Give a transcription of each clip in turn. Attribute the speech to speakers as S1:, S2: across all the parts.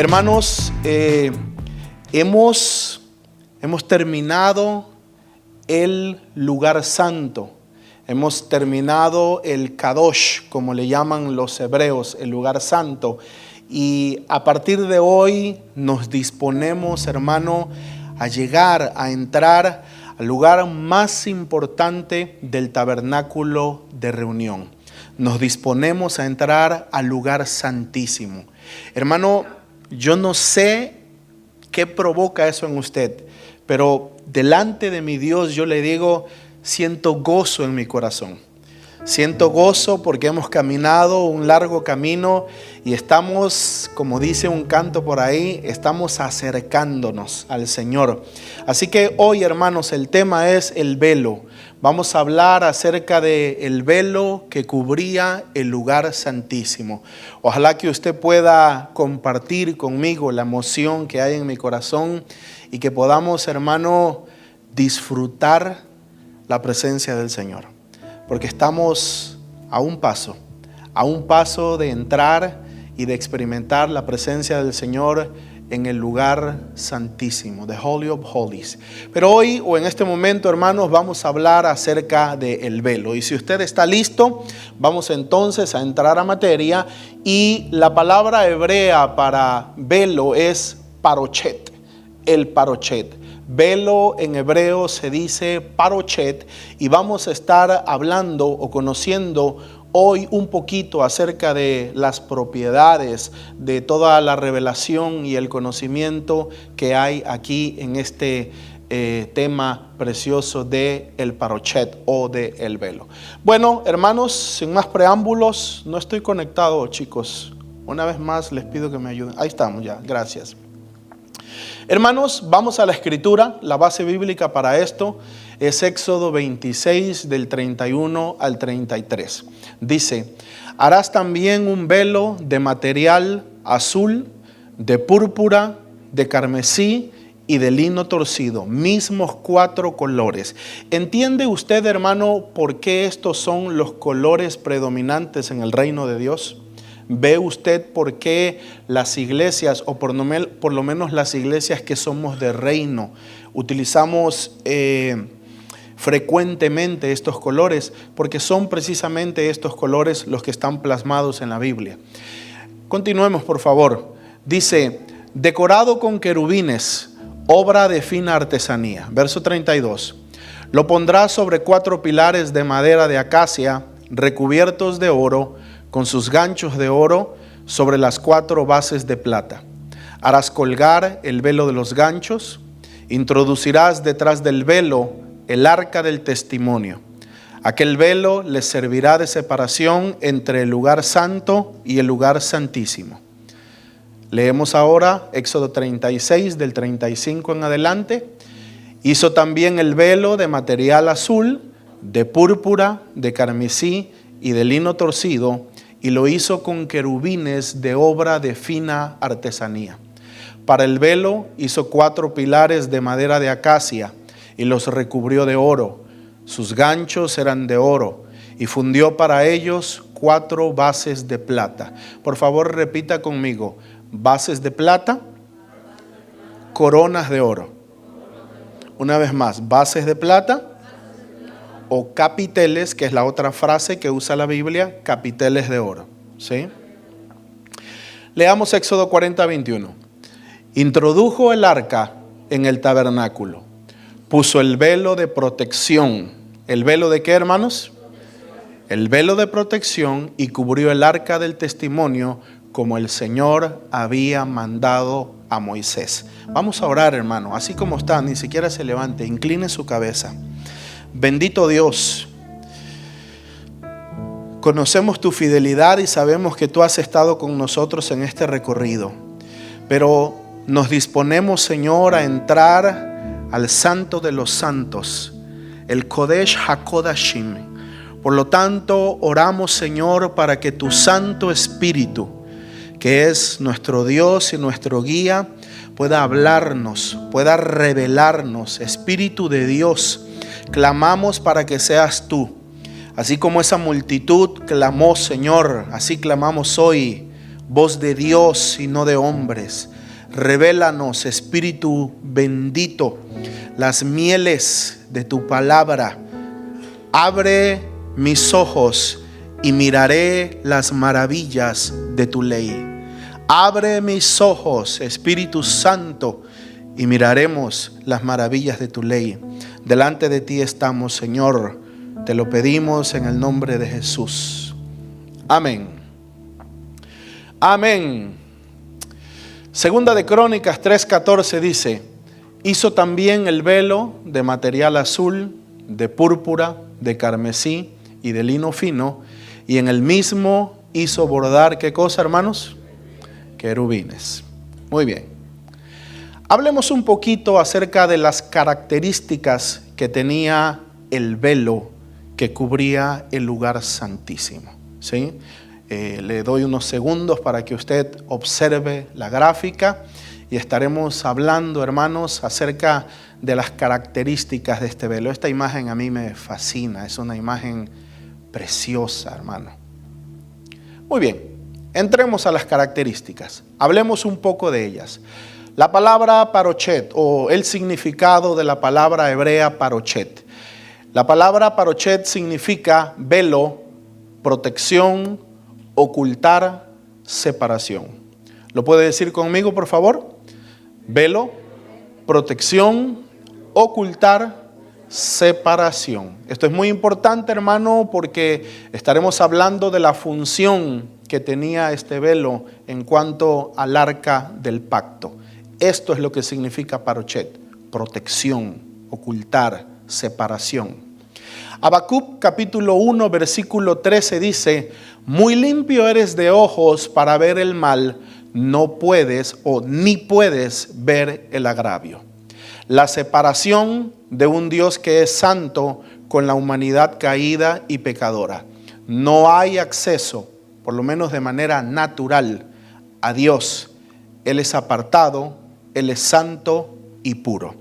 S1: Hermanos, hemos terminado el lugar santo. Hemos terminado el Kadosh, como le llaman los hebreos, el lugar santo. Y a partir de hoy nos disponemos, hermano, a llegar, a entrar al lugar más importante del tabernáculo de reunión. Nos disponemos a entrar al lugar santísimo. Hermano, yo no sé qué provoca eso en usted, pero delante de mi Dios yo le digo, siento gozo en mi corazón. Siento gozo porque hemos caminado un largo camino y estamos, como dice un canto por ahí, estamos acercándonos al Señor. Así que hoy, hermanos, el tema es el velo. Vamos a hablar acerca del velo que cubría el lugar santísimo. Ojalá que usted pueda compartir conmigo la emoción que hay en mi corazón y que podamos, hermano, disfrutar la presencia del Señor. Porque estamos a un paso de entrar y de experimentar la presencia del Señor en el lugar santísimo, the Holy of Holies. Pero hoy o en este momento, hermanos, vamos a hablar acerca del velo. Y si usted está listo, vamos entonces a entrar a materia. Y la palabra hebrea para velo es parochet, el parochet. Velo en hebreo se dice parochet, y vamos a estar hablando o conociendo hoy un poquito acerca de las propiedades de toda la revelación y el conocimiento que hay aquí en este tema precioso de el parochet o de el velo. Bueno, hermanos, sin más preámbulos, no estoy conectado, chicos. Una vez más les pido que me ayuden. Ahí estamos ya, gracias. Hermanos, vamos a la escritura. La base bíblica para esto es Éxodo 26 del 31 al 33. Dice: harás también un velo de material azul, de púrpura, de carmesí y de lino torcido, mismos 4 colores. ¿Entiende usted, hermano, por qué estos son los colores predominantes en el reino de Dios? ¿Ve usted por qué las iglesias, o por lo menos las iglesias que somos de reino, utilizamos frecuentemente estos colores? Porque son precisamente estos colores los que están plasmados en la Biblia. Continuemos, por favor. Dice: decorado con querubines, obra de fina artesanía. Verso 32. Lo pondrás sobre 4 pilares de madera de acacia, recubiertos de oro, con sus ganchos de oro sobre las 4 bases de plata. Harás colgar el velo de los ganchos. Introducirás detrás del velo el arca del testimonio. Aquel velo les servirá de separación entre el lugar santo y el lugar santísimo. Leemos ahora Éxodo 36 del 35 en adelante. Hizo también el velo de material azul, de púrpura, de carmesí y de lino torcido, y lo hizo con querubines de obra de fina artesanía. Para el velo hizo 4 pilares de madera de acacia y los recubrió de oro. Sus ganchos eran de oro, y fundió para ellos 4 bases de plata. Por favor, repita conmigo: bases de plata, coronas de oro. Una vez más, bases de plata, o capiteles, que es la otra frase que usa la Biblia, capiteles de oro. ¿Sí? Leamos Éxodo 40, 21. Introdujo el arca en el tabernáculo. Puso el velo de protección. ¿El velo de qué, hermanos? El velo de protección, y cubrió el arca del testimonio como el Señor había mandado a Moisés. Vamos a orar, hermano. Así como está, ni siquiera se levante. Incline su cabeza. Bendito Dios, conocemos tu fidelidad y sabemos que tú has estado con nosotros en este recorrido. Pero nos disponemos, Señor, a entrar al Santo de los Santos, el Kodesh HaKodashim. Por lo tanto, oramos, Señor, para que tu Santo Espíritu, que es nuestro Dios y nuestro guía, pueda hablarnos, pueda revelarnos. Espíritu de Dios, clamamos para que seas tú. Así como esa multitud clamó, Señor, así clamamos hoy. voz de Dios y no de hombres. Revélanos, Espíritu bendito, las mieles de tu palabra. Abre mis ojos y miraré las maravillas de tu ley. Abre mis ojos, Espíritu Santo, y miraremos las maravillas de tu ley. Delante de ti estamos, Señor. Te lo pedimos en el nombre de Jesús. Amén. Amén. Segunda de Crónicas 3:14 dice: hizo también el velo de material azul, de púrpura, de carmesí y de lino fino, y en el mismo hizo bordar, ¿qué cosa, hermanos? Querubines. Muy bien. Hablemos un poquito acerca de las características que tenía el velo que cubría el lugar santísimo. ¿Sí? Le doy unos segundos para que usted observe la gráfica y estaremos hablando, hermanos, acerca de las características de este velo. Esta imagen a mí me fascina, es una imagen preciosa, hermano. Muy bien, entremos a las características. Hablemos un poco de ellas. La palabra parochet, o el significado de la palabra hebrea parochet. La palabra parochet significa velo, protección, ocultar, separación. ¿Lo puede decir conmigo, por favor? Velo, protección, ocultar, separación. Esto es muy importante, hermano, porque estaremos hablando de la función que tenía este velo en cuanto al arca del pacto. Esto es lo que significa parochet: protección, ocultar, separación. Habacuc capítulo 1 versículo 13 dice: muy limpio eres de ojos para ver el mal, no puedes o ni puedes ver el agravio. La separación de un Dios que es santo con la humanidad caída y pecadora. No hay acceso, por lo menos de manera natural, a Dios. Él es apartado, Él es santo y puro.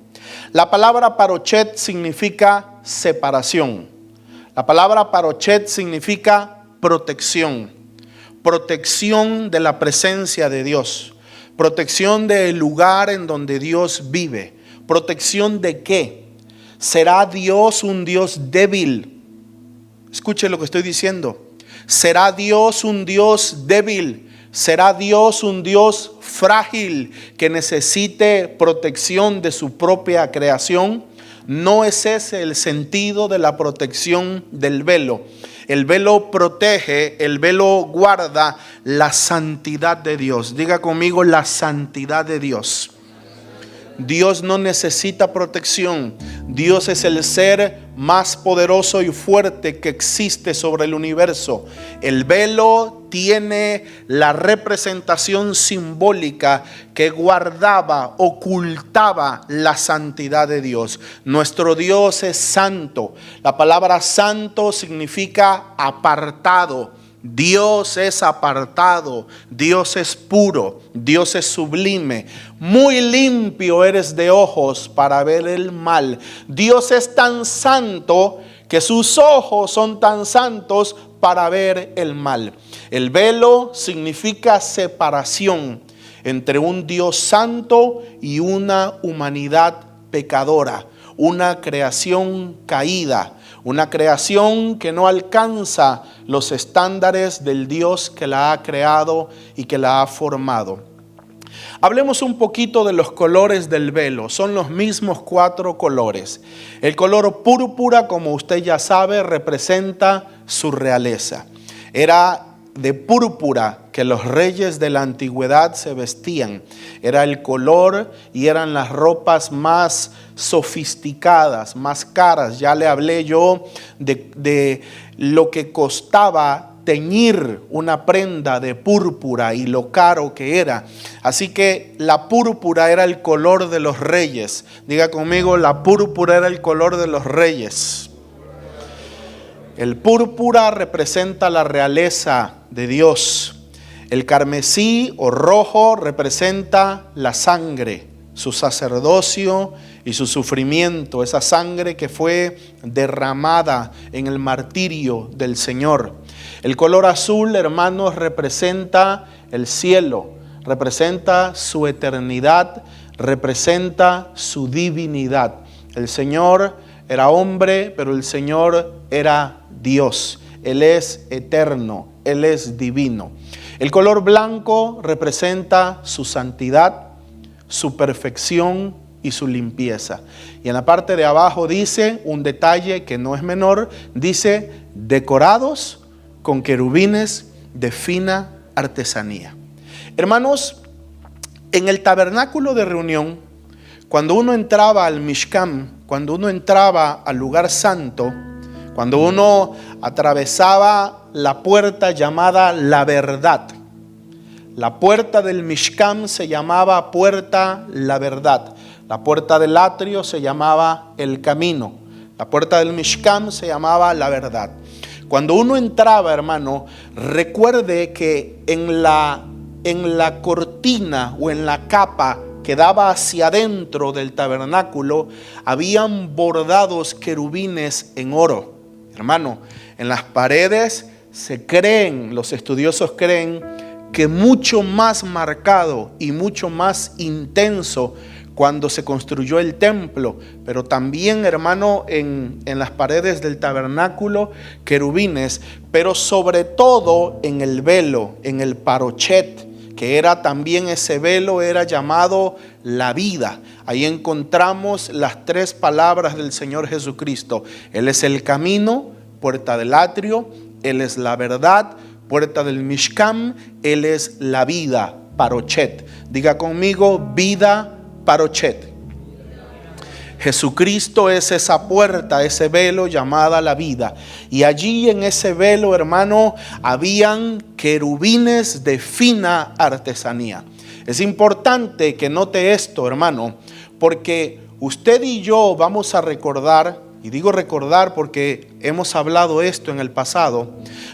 S1: La palabra parochet significa separación. La palabra parochet significa protección. Protección de la presencia de Dios. Protección del lugar en donde Dios vive. ¿Protección de qué? ¿Será Dios un Dios débil? Escuche lo que estoy diciendo. ¿Será Dios un Dios débil? ¿Será Dios un Dios frágil que necesite protección de su propia creación? No es ese el sentido de la protección del velo. El velo protege, el velo guarda la santidad de Dios. Diga conmigo: la santidad de Dios. Dios no necesita protección. Dios es el ser más poderoso y fuerte que existe sobre el universo. El velo tiene la representación simbólica que guardaba, ocultaba la santidad de Dios. Nuestro Dios es santo. La palabra santo significa apartado. Dios es apartado, Dios es puro, Dios es sublime. Muy limpio eres de ojos para ver el mal. Dios es tan santo que sus ojos son tan santos para ver el mal. El velo significa separación entre un Dios santo y una humanidad pecadora, una creación caída. Una creación que no alcanza los estándares del Dios que la ha creado y que la ha formado. Hablemos un poquito de los colores del velo. Son los mismos 4 colores. El color púrpura, como usted ya sabe, representa su realeza. Era de púrpura que los reyes de la antigüedad se vestían. Era el color y eran las ropas más sofisticadas, más caras. Ya le hablé yo de lo que costaba teñir una prenda de púrpura y lo caro que era. Así que la púrpura era el color de los reyes. Diga conmigo: la púrpura era el color de los reyes. El púrpura representa la realeza de Dios. El carmesí o rojo representa la sangre, su sacerdocio y su sufrimiento, esa sangre que fue derramada en el martirio del Señor. El color azul, hermanos, representa el cielo, representa su eternidad, representa su divinidad. El Señor era hombre, pero el Señor era Dios. Él es eterno, Él es divino. El color blanco representa su santidad, su perfección y su limpieza. Y en la parte de abajo dice un detalle que no es menor, dice decorados con querubines de fina artesanía. Hermanos, en el tabernáculo de reunión, cuando uno entraba al Mishkan, cuando uno entraba al lugar santo, cuando uno atravesaba la puerta llamada la verdad, la puerta del Mishkan se llamaba puerta la verdad, la puerta del atrio se llamaba el camino, la puerta del Mishkan se llamaba la verdad. Cuando uno entraba, hermano, recuerde que en la cortina o en la capa que daba hacia adentro del tabernáculo, habían bordados querubines en oro. Hermano, en las paredes los estudiosos creen que mucho más marcado y mucho más intenso cuando se construyó el templo, pero también, hermano, en las paredes del tabernáculo, querubines, pero sobre todo en el velo, en el parochet, que era también ese velo, era llamado la vida. Ahí encontramos las tres palabras del Señor Jesucristo. Él es el camino, puerta del atrio. Él es la verdad, puerta del Mishkan. Él es la vida, parochet. Diga conmigo, vida, parochet. Jesucristo es esa puerta, ese velo llamada la vida. Y allí en ese velo, hermano, habían querubines de fina artesanía. Es importante que note esto, hermano, porque usted y yo vamos a recordar, y digo recordar porque hemos hablado esto en el pasado,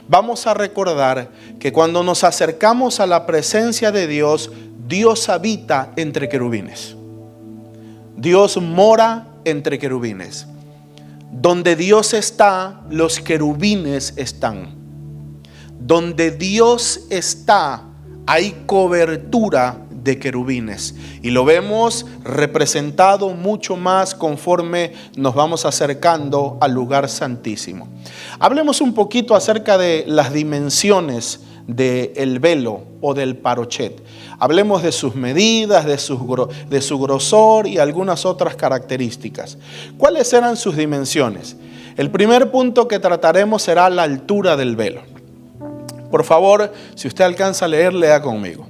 S1: vamos a recordar que cuando nos acercamos a la presencia de Dios, Dios habita entre querubines. Dios mora entre querubines. Donde Dios está, los querubines están. Donde Dios está, hay cobertura de querubines. Y lo vemos representado mucho más conforme nos vamos acercando al lugar santísimo. Hablemos un poquito acerca de las dimensiones del velo o del parochet. Hablemos de sus medidas, de su grosor y algunas otras características. ¿Cuáles eran sus dimensiones? El primer punto que trataremos será la altura del velo. Por favor, si usted alcanza a leer, lea conmigo.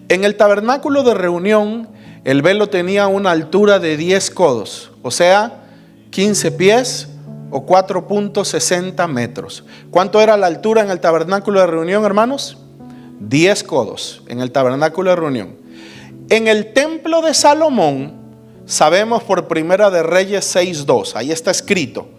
S1: En el tabernáculo de reunión, el velo tenía una altura de 10 codos, o sea, 15 pies o 4.60 metros. ¿Cuánto era la altura en el tabernáculo de reunión, hermanos? 10 codos en el tabernáculo de reunión. En el templo de Salomón, sabemos por Primera de Reyes 6:2, ahí está escrito,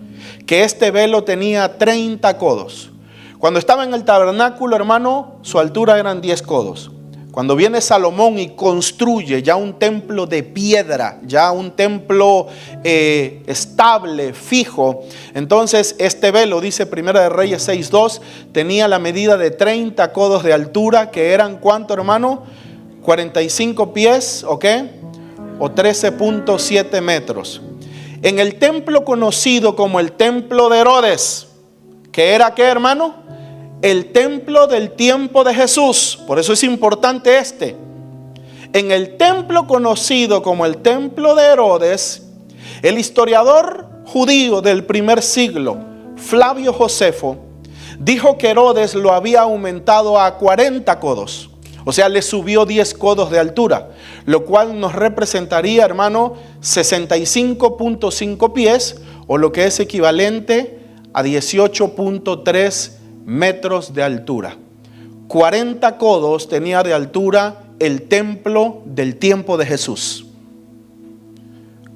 S1: que este velo tenía 30 codos. Cuando estaba en el tabernáculo, hermano, su altura eran 10 codos. Cuando viene Salomón y construye ya un templo de piedra, ya un templo estable, fijo, entonces este velo, dice Primera de Reyes 6:2, tenía la medida de 30 codos de altura, que eran, ¿cuánto, hermano? 45 pies, ¿ok? O 13.7 metros. En el templo conocido como el templo de Herodes, ¿qué era qué, hermano? El templo del tiempo de Jesús. Por eso es importante este. En el templo conocido como el templo de Herodes, el historiador judío del primer siglo, Flavio Josefo, dijo que Herodes lo había aumentado a 40 codos. O sea, le subió 10 codos de altura, lo cual nos representaría, hermano, 65.5 pies, o lo que es equivalente a 18.3 metros de altura. 40 codos tenía de altura el templo del tiempo de Jesús.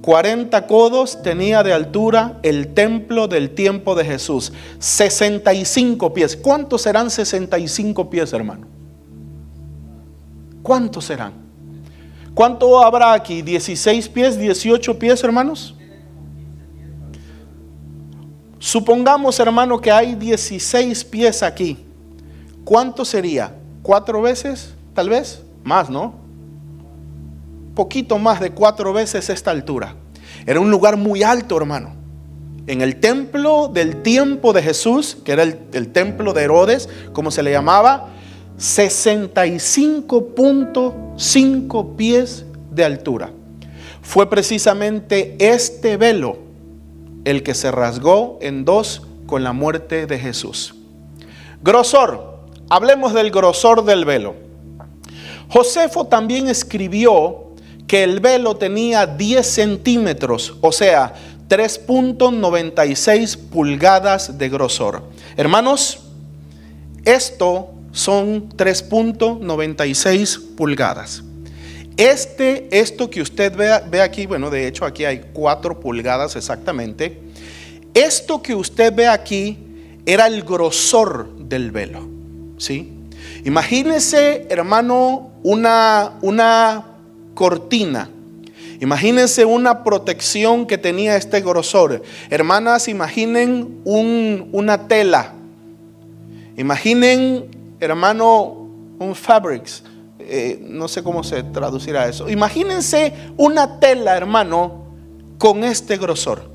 S1: 40 codos tenía de altura el templo del tiempo de Jesús. 65 pies. ¿Cuántos serán 65 pies, hermano? ¿Cuántos serán? ¿Cuánto habrá aquí? 16 pies, 18 pies, hermanos. Supongamos, hermano, que hay 16 pies aquí. ¿Cuánto sería? ¿4 veces? Tal vez. Más, ¿no? Poquito más de 4 veces esta altura. Era un lugar muy alto, hermano. En el templo del tiempo de Jesús, que era el templo de Herodes, como se le llamaba, 65.5 pies de altura. Fue precisamente este velo el que se rasgó en dos con la muerte de Jesús. Grosor. Hablemos del grosor del velo. Josefo también escribió que el velo tenía 10 centímetros, o sea, 3.96 pulgadas de grosor. Hermanos, esto son 3.96 pulgadas. Esto que usted ve aquí, bueno, de hecho aquí hay 4 pulgadas exactamente. Esto que usted ve aquí era el grosor del velo, ¿sí? Imagínese, hermano, una cortina. Imagínense una protección que tenía este grosor. Hermanas, imaginen una tela. Imaginen, hermano, un fabrics. No sé cómo se traducirá eso. Imagínense una tela, hermano, con este grosor.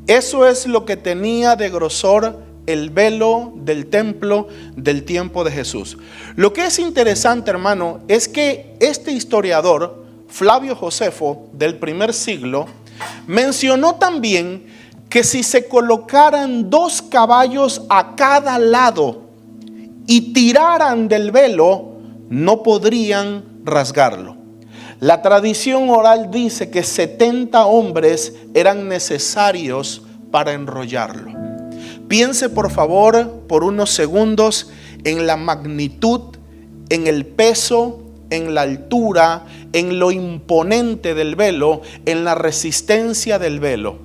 S1: Eso es lo que tenía de grosor el velo del templo del tiempo de Jesús. Lo que es interesante, hermano, es que este historiador, Flavio Josefo, del primer siglo, mencionó también que si se colocaran 2 caballos a cada lado y tiraran del velo, no podrían rasgarlo. La tradición oral dice que 70 hombres eran necesarios para enrollarlo. Piense por favor por unos segundos en la magnitud, en el peso, en la altura, en lo imponente del velo, en la resistencia del velo.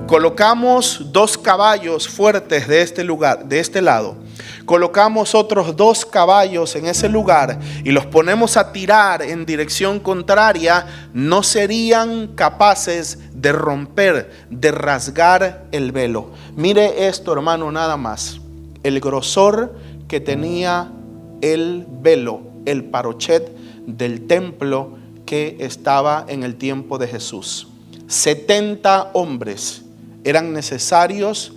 S1: Colocamos 2 caballos fuertes de este lugar, de este lado. Colocamos otros 2 caballos en ese lugar y los ponemos a tirar en dirección contraria, no serían capaces de romper, de rasgar el velo. Mire esto, hermano, nada más. El grosor que tenía el velo, el parochet del templo que estaba en el tiempo de Jesús. 70 hombres eran necesarios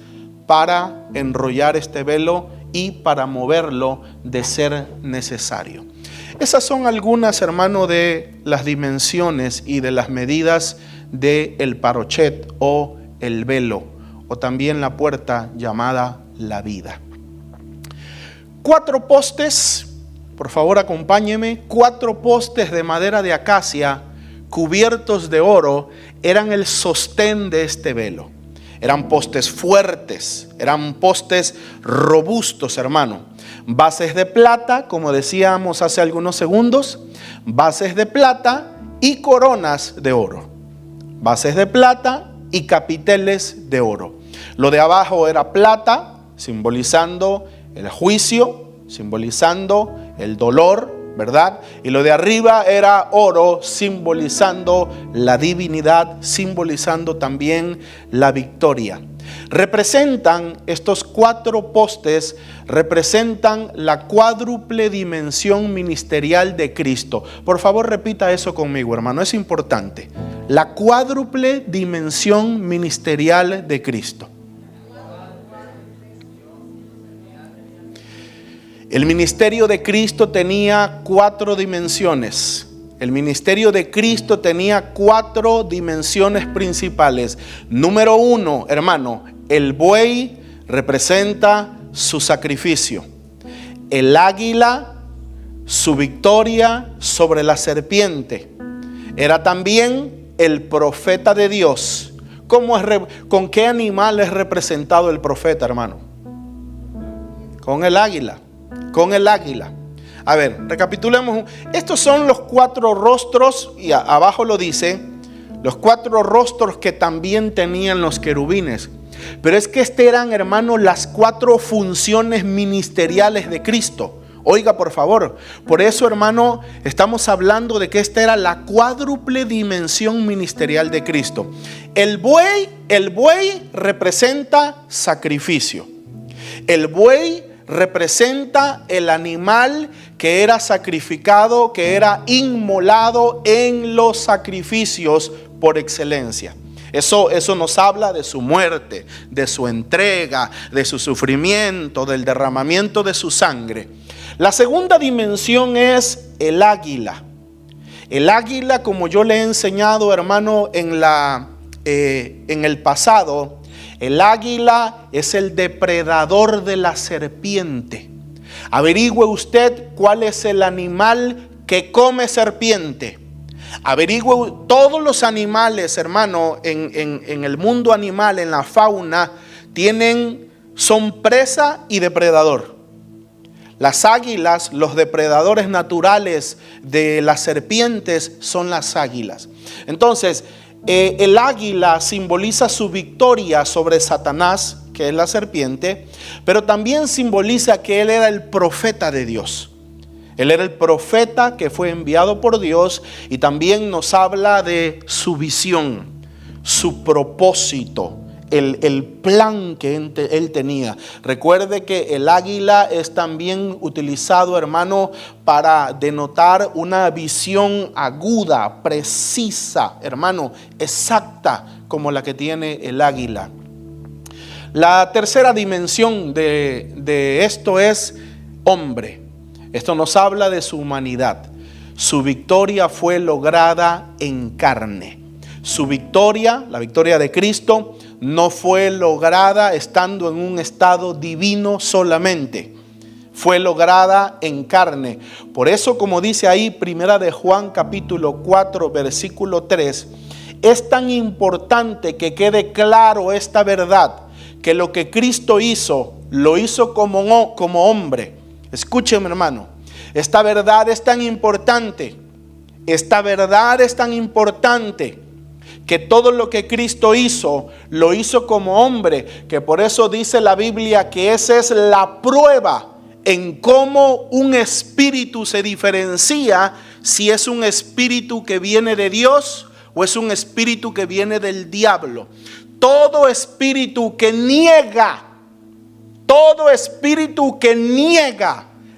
S1: para enrollar este velo y para moverlo de ser necesario. Esas son algunas, hermano, de las dimensiones y de las medidas del parochet o el velo, o también la puerta llamada la vida. 4 postes, por favor acompáñeme, 4 postes de madera de acacia cubiertos de oro eran el sostén de este velo. Eran postes fuertes, eran postes robustos, hermano. Bases de plata, como decíamos hace algunos segundos, bases de plata y coronas de oro. Bases de plata y capiteles de oro. Lo de abajo era plata, simbolizando el juicio, simbolizando el dolor, ¿verdad? Y lo de arriba era oro, simbolizando la divinidad, simbolizando también la victoria. Representan, estos 4 postes, representan la cuádruple dimensión ministerial de Cristo. Por favor, repita eso conmigo, hermano, es importante. La cuádruple dimensión ministerial de Cristo. El ministerio de Cristo tenía 4 dimensiones. El ministerio de Cristo tenía 4 dimensiones principales. Número 1, hermano, el buey representa su sacrificio. El águila, su victoria sobre la serpiente. Era también el profeta de Dios. ¿Con qué animal es representado el profeta, hermano? Con el águila. Con el águila. A ver, recapitulemos. Estos son los 4 rostros, y abajo lo dice, los 4 rostros que también tenían los querubines. Pero es que eran, hermano, las 4 funciones ministeriales de Cristo. Oiga, por favor, por eso, hermano, estamos hablando de que esta era la cuádruple dimensión ministerial de Cristo. El buey representa sacrificio. El buey representa el animal que era sacrificado, que era inmolado en los sacrificios por excelencia. Eso nos habla de su muerte, de su entrega, de su sufrimiento, del derramamiento de su sangre. La segunda dimensión es el águila. El águila, como yo le he enseñado, hermano, en el pasado, el águila es el depredador de la serpiente. Averigüe usted cuál es el animal que come serpiente. Averigüe todos los animales, hermano, en el mundo animal, en la fauna, son presa y depredador. Las águilas, los depredadores naturales de las serpientes son las águilas. Entonces, el águila simboliza su victoria sobre Satanás, que es la serpiente, pero también simboliza que él era el profeta de Dios. Él era el profeta que fue enviado por Dios, y también nos habla de su visión, su propósito, el plan que él tenía. Recuerde que el águila es también utilizado, hermano, para denotar una visión aguda, precisa, hermano, exacta, como la que tiene el águila. La tercera dimensión de esto es hombre. Esto nos habla de su humanidad. Su victoria fue lograda en carne. Su victoria, la victoria de Cristo, no fue lograda estando en un estado divino solamente. Fue lograda en carne. Por eso, como dice ahí, primera de Juan capítulo 4, versículo 3, es tan importante que quede claro esta verdad, que lo que Cristo hizo, lo hizo como hombre. Escúcheme, hermano, esta verdad es tan importante. Esta verdad es tan importante que todo lo que Cristo hizo, lo hizo como hombre, que por eso dice la Biblia que esa es la prueba en cómo un espíritu se diferencia, si es un espíritu que viene de Dios o es un espíritu que viene del diablo. Todo espíritu que niega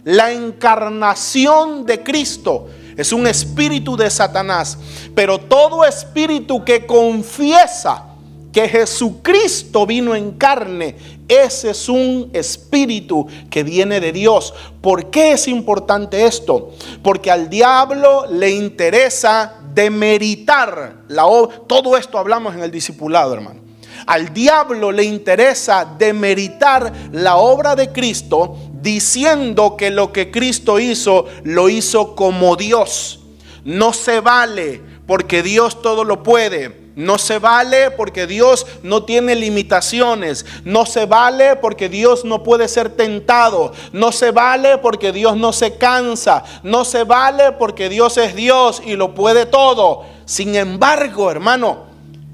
S1: la encarnación de Cristo es un espíritu de Satanás. Pero todo espíritu que confiesa que Jesucristo vino en carne, ese es un espíritu que viene de Dios. ¿Por qué es importante esto? Porque al diablo le interesa demeritar la obra. Todo esto hablamos en el discipulado, hermano. Al diablo le interesa demeritar la obra de Cristo, diciendo que lo que Cristo hizo, lo hizo como Dios. No se vale porque Dios todo lo puede. No se vale porque Dios no tiene limitaciones. No se vale porque Dios no puede ser tentado. No se vale porque Dios no se cansa. No se vale porque Dios es Dios y lo puede todo. Sin embargo, hermano,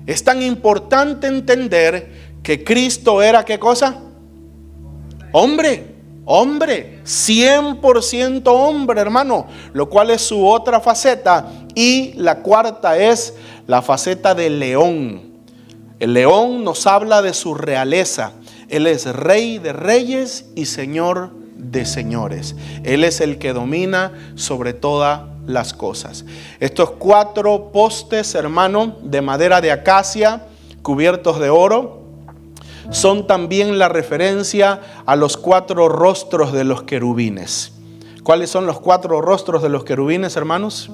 S1: es tan importante entender que Cristo era, ¿qué cosa? Hombre, 100% hombre, hermano, lo cual es su otra faceta. Y la cuarta es la faceta del león. El león nos habla de su realeza. Él es rey de reyes y señor de señores. Él es el que domina sobre todas las cosas. Estos 4 postes, hermano, de madera de acacia, cubiertos de oro, son también la referencia a los 4 rostros de los querubines. ¿Cuáles son los 4 rostros de los querubines, hermanos?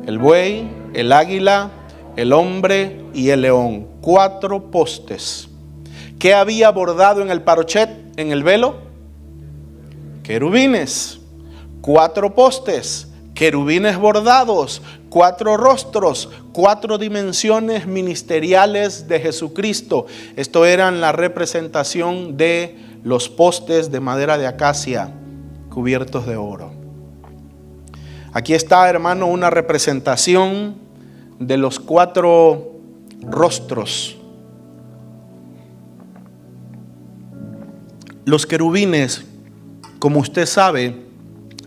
S1: El buey, el águila, el hombre y el león. 4 postes. ¿Qué había bordado en el parochet, en el velo? Querubines. 4 postes, querubines bordados, 4 rostros, 4 dimensiones ministeriales de Jesucristo. Esto eran la representación de los postes de madera de acacia cubiertos de oro. Aquí está, hermano, una representación de los 4 rostros. Los querubines, como usted sabe,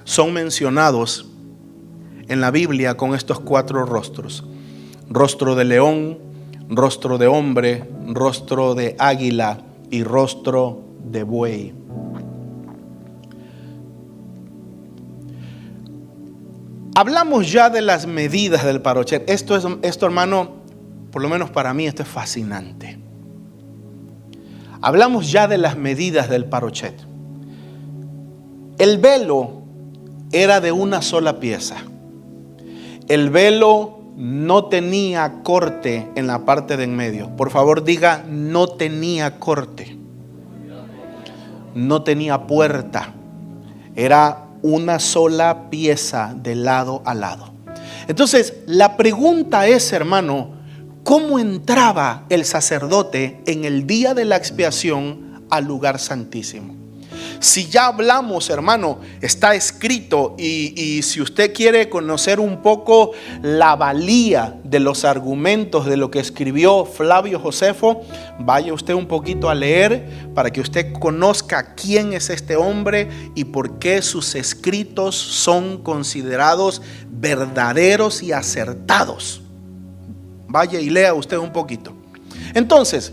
S1: son mencionados en la Biblia con estos 4 rostros: rostro de león, rostro de hombre, rostro de águila y rostro de buey. Hablamos ya de las medidas del parochet. Esto, hermano, por lo menos para mí, esto es fascinante. Hablamos ya de las medidas del parochet. El velo era de una sola pieza. El velo no tenía corte en la parte de en medio. Por favor, diga: no tenía corte. No tenía puerta. Era una sola pieza de lado a lado. Entonces, la pregunta es, hermano, ¿cómo entraba el sacerdote en el día de la expiación al lugar santísimo? Si ya hablamos, hermano, está escrito, y si usted quiere conocer un poco la valía de los argumentos de lo que escribió Flavio Josefo, vaya usted un poquito a leer para que usted conozca quién es este hombre y por qué sus escritos son considerados verdaderos y acertados. Vaya y lea usted un poquito. Entonces,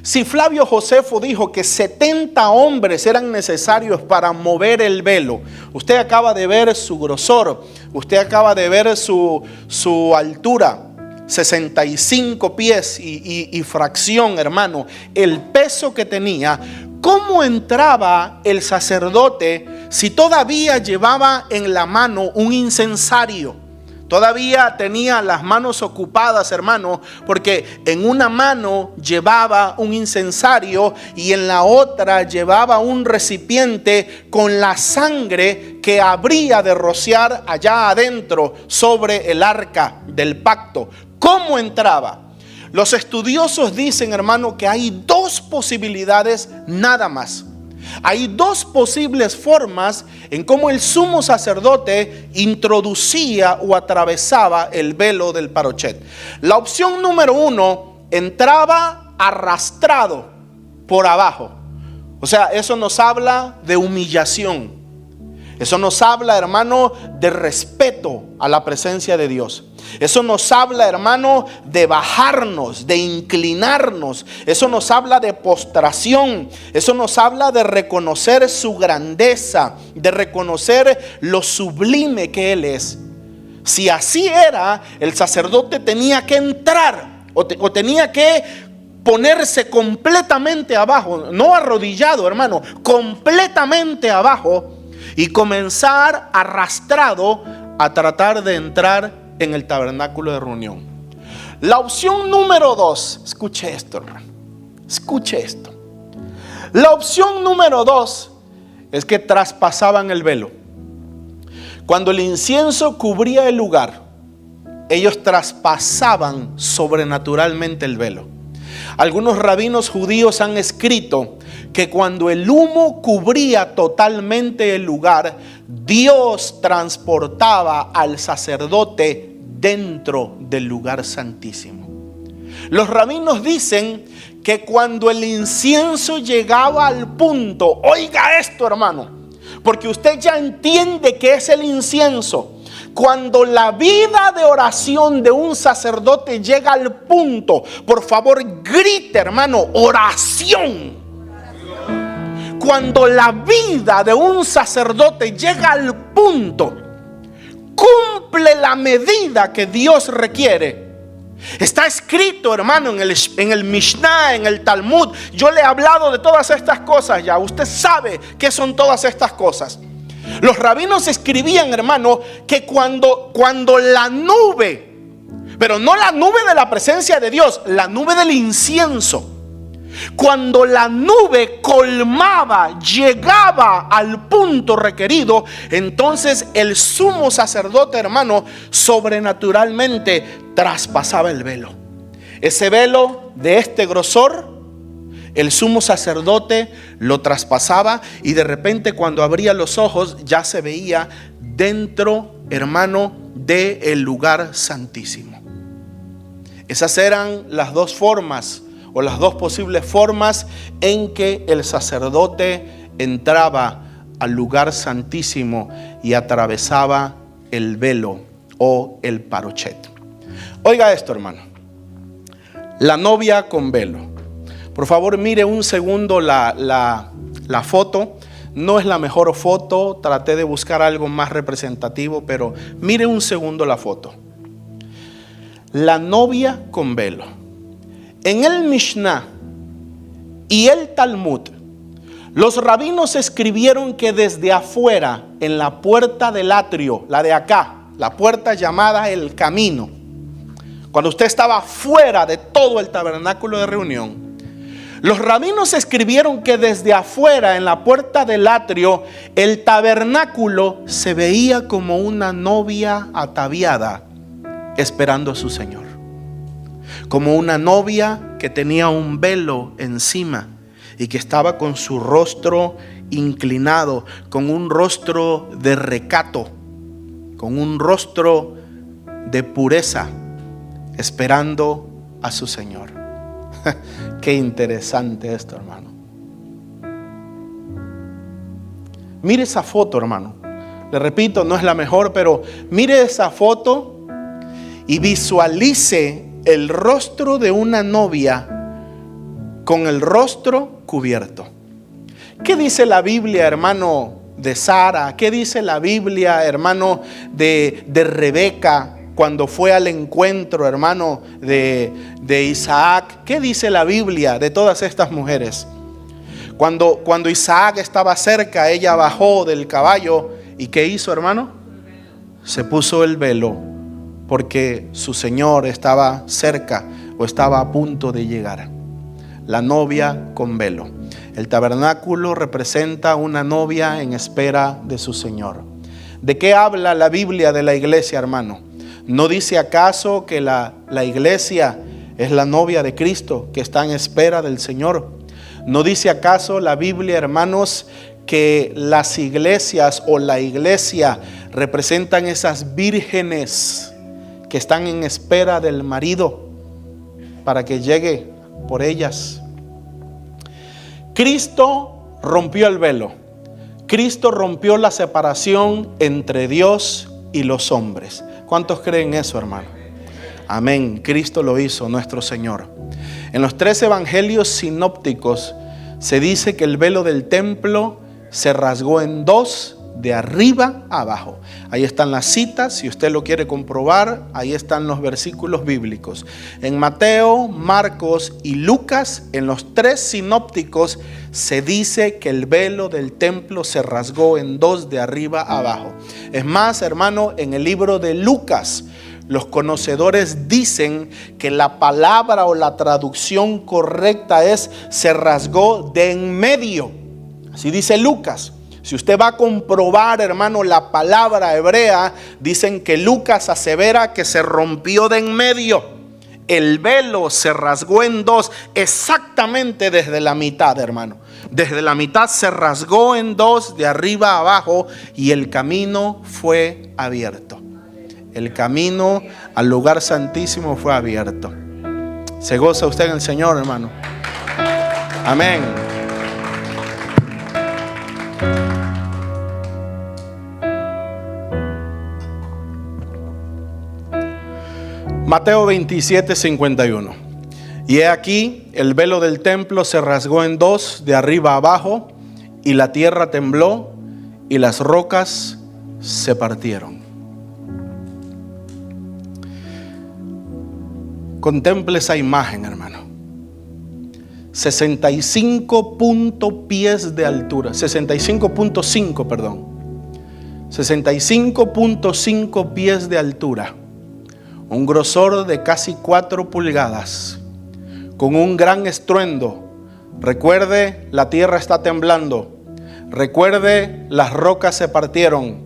S1: si Flavio Josefo dijo que 70 hombres eran necesarios para mover el velo, usted acaba de ver su grosor, usted acaba de ver su altura, 65 pies y fracción, hermano, el peso que tenía. ¿Cómo entraba el sacerdote si todavía llevaba en la mano un incensario? Todavía tenía las manos ocupadas, hermano, porque en una mano llevaba un incensario y en la otra llevaba un recipiente con la sangre que habría de rociar allá adentro sobre el arca del pacto. ¿Cómo entraba? Los estudiosos dicen, hermano, que hay 2 posibilidades nada más. Hay 2 posibles formas en cómo el sumo sacerdote introducía o atravesaba el velo del parochet. La opción número 1, entraba arrastrado por abajo. O sea, eso nos habla de humillación. Eso nos habla, hermano, de respeto a la presencia de Dios. Eso nos habla, hermano, de bajarnos, de inclinarnos. Eso nos habla de postración. Eso nos habla de reconocer su grandeza, de reconocer lo sublime que Él es. Si así era, el sacerdote tenía que entrar o tenía que ponerse completamente abajo, no arrodillado, hermano, completamente abajo, y comenzar arrastrado a tratar de entrar en el tabernáculo de reunión. La opción número 2, escuche esto, hermano, escuche esto. La opción número 2 es que traspasaban el velo. Cuando el incienso cubría el lugar, ellos traspasaban sobrenaturalmente el velo. Algunos rabinos judíos han escrito que cuando el humo cubría totalmente el lugar, Dios transportaba al sacerdote dentro del lugar santísimo. Los rabinos dicen que cuando el incienso llegaba al punto, oiga esto, hermano, porque usted ya entiende que es el incienso. Cuando la vida de oración de un sacerdote llega al punto, por favor grite, hermano, oración. Cuando la vida de un sacerdote llega al punto, cumple la medida que Dios requiere. Está escrito, hermano, en el Mishnah, en el Talmud. Yo le he hablado de todas estas cosas ya. Usted sabe qué son todas estas cosas. Los rabinos escribían, hermano, que cuando la nube, pero no la nube de la presencia de Dios, la nube del incienso, cuando la nube colmaba, llegaba al punto requerido, entonces el sumo sacerdote, hermano, sobrenaturalmente traspasaba el velo. Ese velo de este grosor, el sumo sacerdote lo traspasaba y de repente cuando abría los ojos ya se veía dentro, hermano, del lugar santísimo. Esas eran las 2 formas o las 2 posibles formas en que el sacerdote entraba al lugar santísimo y atravesaba el velo o el parochet. Oiga esto, hermano. La novia con velo. Por favor, mire un segundo la foto. No es la mejor foto, traté de buscar algo más representativo, pero mire un segundo la foto. La novia con velo. En el Mishnah y el Talmud, los rabinos escribieron que desde afuera, en la puerta del atrio, la de acá, la puerta llamada el camino, cuando usted estaba fuera de todo el tabernáculo de reunión, los rabinos escribieron que desde afuera, en la puerta del atrio, el tabernáculo se veía como una novia ataviada esperando a su Señor. Como una novia que tenía un velo encima y que estaba con su rostro inclinado, con un rostro de recato, con un rostro de pureza, esperando a su Señor. Qué interesante esto, hermano. Mire esa foto, hermano. Le repito, no es la mejor, pero mire esa foto y visualice el rostro de una novia con el rostro cubierto. ¿Qué dice la Biblia, hermano, de Sara? ¿Qué dice la Biblia, hermano, de Rebeca cuando fue al encuentro, hermano, de Isaac? ¿Qué dice la Biblia de todas estas mujeres? Cuando Isaac estaba cerca, ella bajó del caballo y ¿qué hizo, hermano? Se puso el velo porque su Señor estaba cerca o estaba a punto de llegar. La novia con velo. El tabernáculo representa una novia en espera de su Señor. ¿De qué habla la Biblia de la iglesia, hermano? ¿No dice acaso que la iglesia es la novia de Cristo que está en espera del Señor? ¿No dice acaso la Biblia, hermanos, que las iglesias o la iglesia representan esas vírgenes que están en espera del marido para que llegue por ellas? Cristo rompió el velo. Cristo rompió la separación entre Dios y los hombres. ¿Cuántos creen eso, hermano? Amén. Cristo lo hizo, nuestro Señor. En los 3 evangelios sinópticos se dice que el velo del templo se rasgó en 2 de arriba a abajo. Ahí están las citas, si usted lo quiere comprobar, ahí están los versículos bíblicos. En Mateo, Marcos y Lucas, en los 3 sinópticos, se dice que el velo del templo se rasgó en 2 de arriba a abajo. Es más, hermano, en el libro de Lucas, los conocedores dicen que la palabra o la traducción correcta es se rasgó de en medio. Así dice Lucas. Si usted va a comprobar, hermano, la palabra hebrea, dicen que Lucas asevera que se rompió de en medio. El velo se rasgó en 2, exactamente desde la mitad, hermano. Desde la mitad se rasgó en 2, de arriba a abajo, y el camino fue abierto. El camino al lugar santísimo fue abierto. ¿Se goza usted en el Señor, hermano? Amén. Mateo 27, 51. Y he aquí, el velo del templo se rasgó en 2, de arriba a abajo, y la tierra tembló, y las rocas se partieron. Contemple esa imagen, hermano. 65 pies de altura. 65.5, perdón. 65.5 pies de altura. Un grosor de casi 4 pulgadas, con un gran estruendo. Recuerde, la tierra está temblando. Recuerde, las rocas se partieron.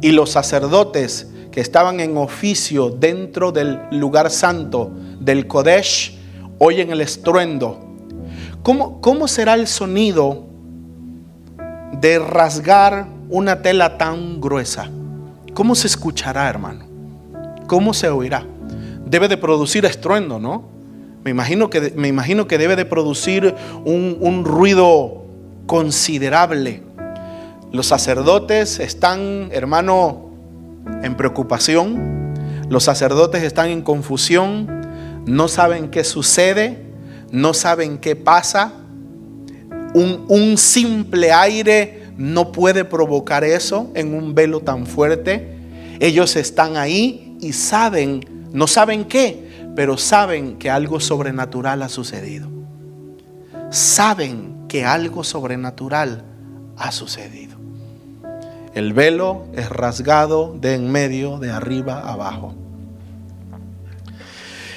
S1: Y los sacerdotes que estaban en oficio dentro del lugar santo, del Kodesh, oyen el estruendo. ¿Cómo será el sonido de rasgar una tela tan gruesa? ¿Cómo se escuchará, hermano? ¿Cómo se oirá? Debe de producir estruendo, ¿no? Me imagino que debe de producir un ruido considerable. Los sacerdotes están, hermano, en preocupación. Los sacerdotes están en confusión. No saben qué sucede. No saben qué pasa. Un simple aire no puede provocar eso en un velo tan fuerte. Ellos están ahí y saben, no saben qué, pero saben que algo sobrenatural ha sucedido. Saben que algo sobrenatural ha sucedido. El velo es rasgado de en medio, de arriba a abajo.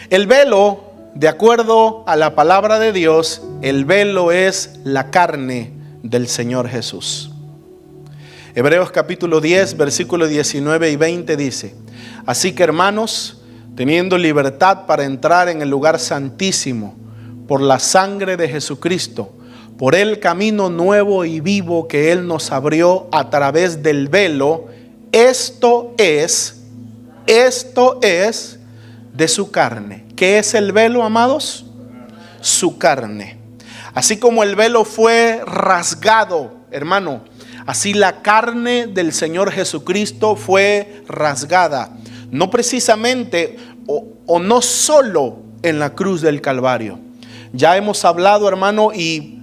S1: El velo, de acuerdo a la palabra de Dios, el velo es la carne del Señor Jesús. Hebreos capítulo 10, versículos 19 y 20 dice: así que, hermanos, teniendo libertad para entrar en el lugar santísimo por la sangre de Jesucristo, por el camino nuevo y vivo que Él nos abrió a través del velo, esto es de su carne. ¿Qué es el velo, amados? Su carne. Así como el velo fue rasgado, hermano, así la carne del Señor Jesucristo fue rasgada. No precisamente o no solo en la cruz del Calvario. Ya hemos hablado, hermano, y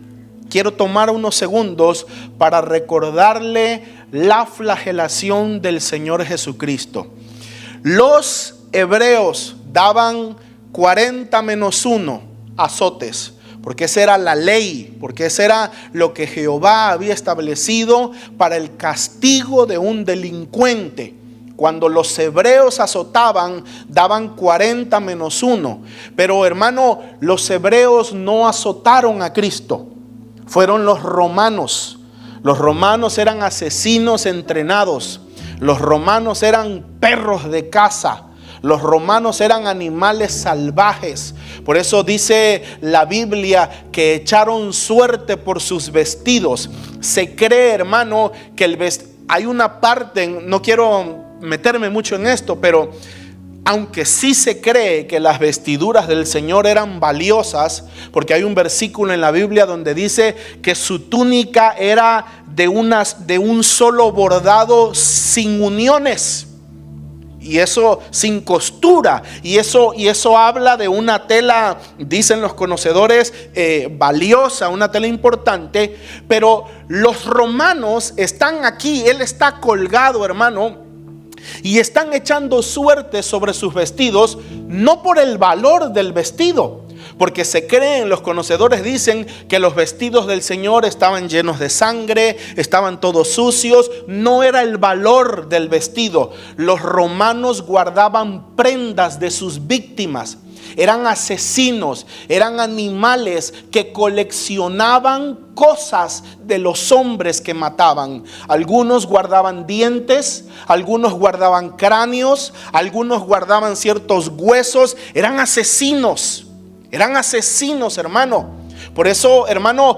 S1: quiero tomar unos segundos para recordarle la flagelación del Señor Jesucristo. Los hebreos daban 40-1 azotes, porque esa era la ley, porque esa era lo que Jehová había establecido para el castigo de un delincuente. Cuando los hebreos azotaban, daban 40-1. Pero, hermano, los hebreos no azotaron a Cristo. Fueron los romanos. Los romanos eran asesinos entrenados. Los romanos eran perros de caza. Los romanos eran animales salvajes. Por eso dice la Biblia que echaron suerte por sus vestidos. Se cree, hermano, que hay una parte, no quiero meterme mucho en esto, pero aunque sí se cree que las vestiduras del Señor eran valiosas, porque hay un versículo en la Biblia donde dice que su túnica era de un solo bordado sin uniones. Y eso sin costura. Y eso habla de una tela, dicen los conocedores, valiosa, una tela importante. Pero los romanos están aquí, él está colgado, hermano, y están echando suerte sobre sus vestidos, no por el valor del vestido, porque se creen, los conocedores dicen que los vestidos del Señor estaban llenos de sangre, estaban todos sucios. No era el valor del vestido. Los romanos guardaban prendas de sus víctimas. Eran asesinos, eran animales que coleccionaban cosas de los hombres que mataban. Algunos guardaban dientes, algunos guardaban cráneos, algunos guardaban ciertos huesos. Eran asesinos, hermano. Por eso, hermano,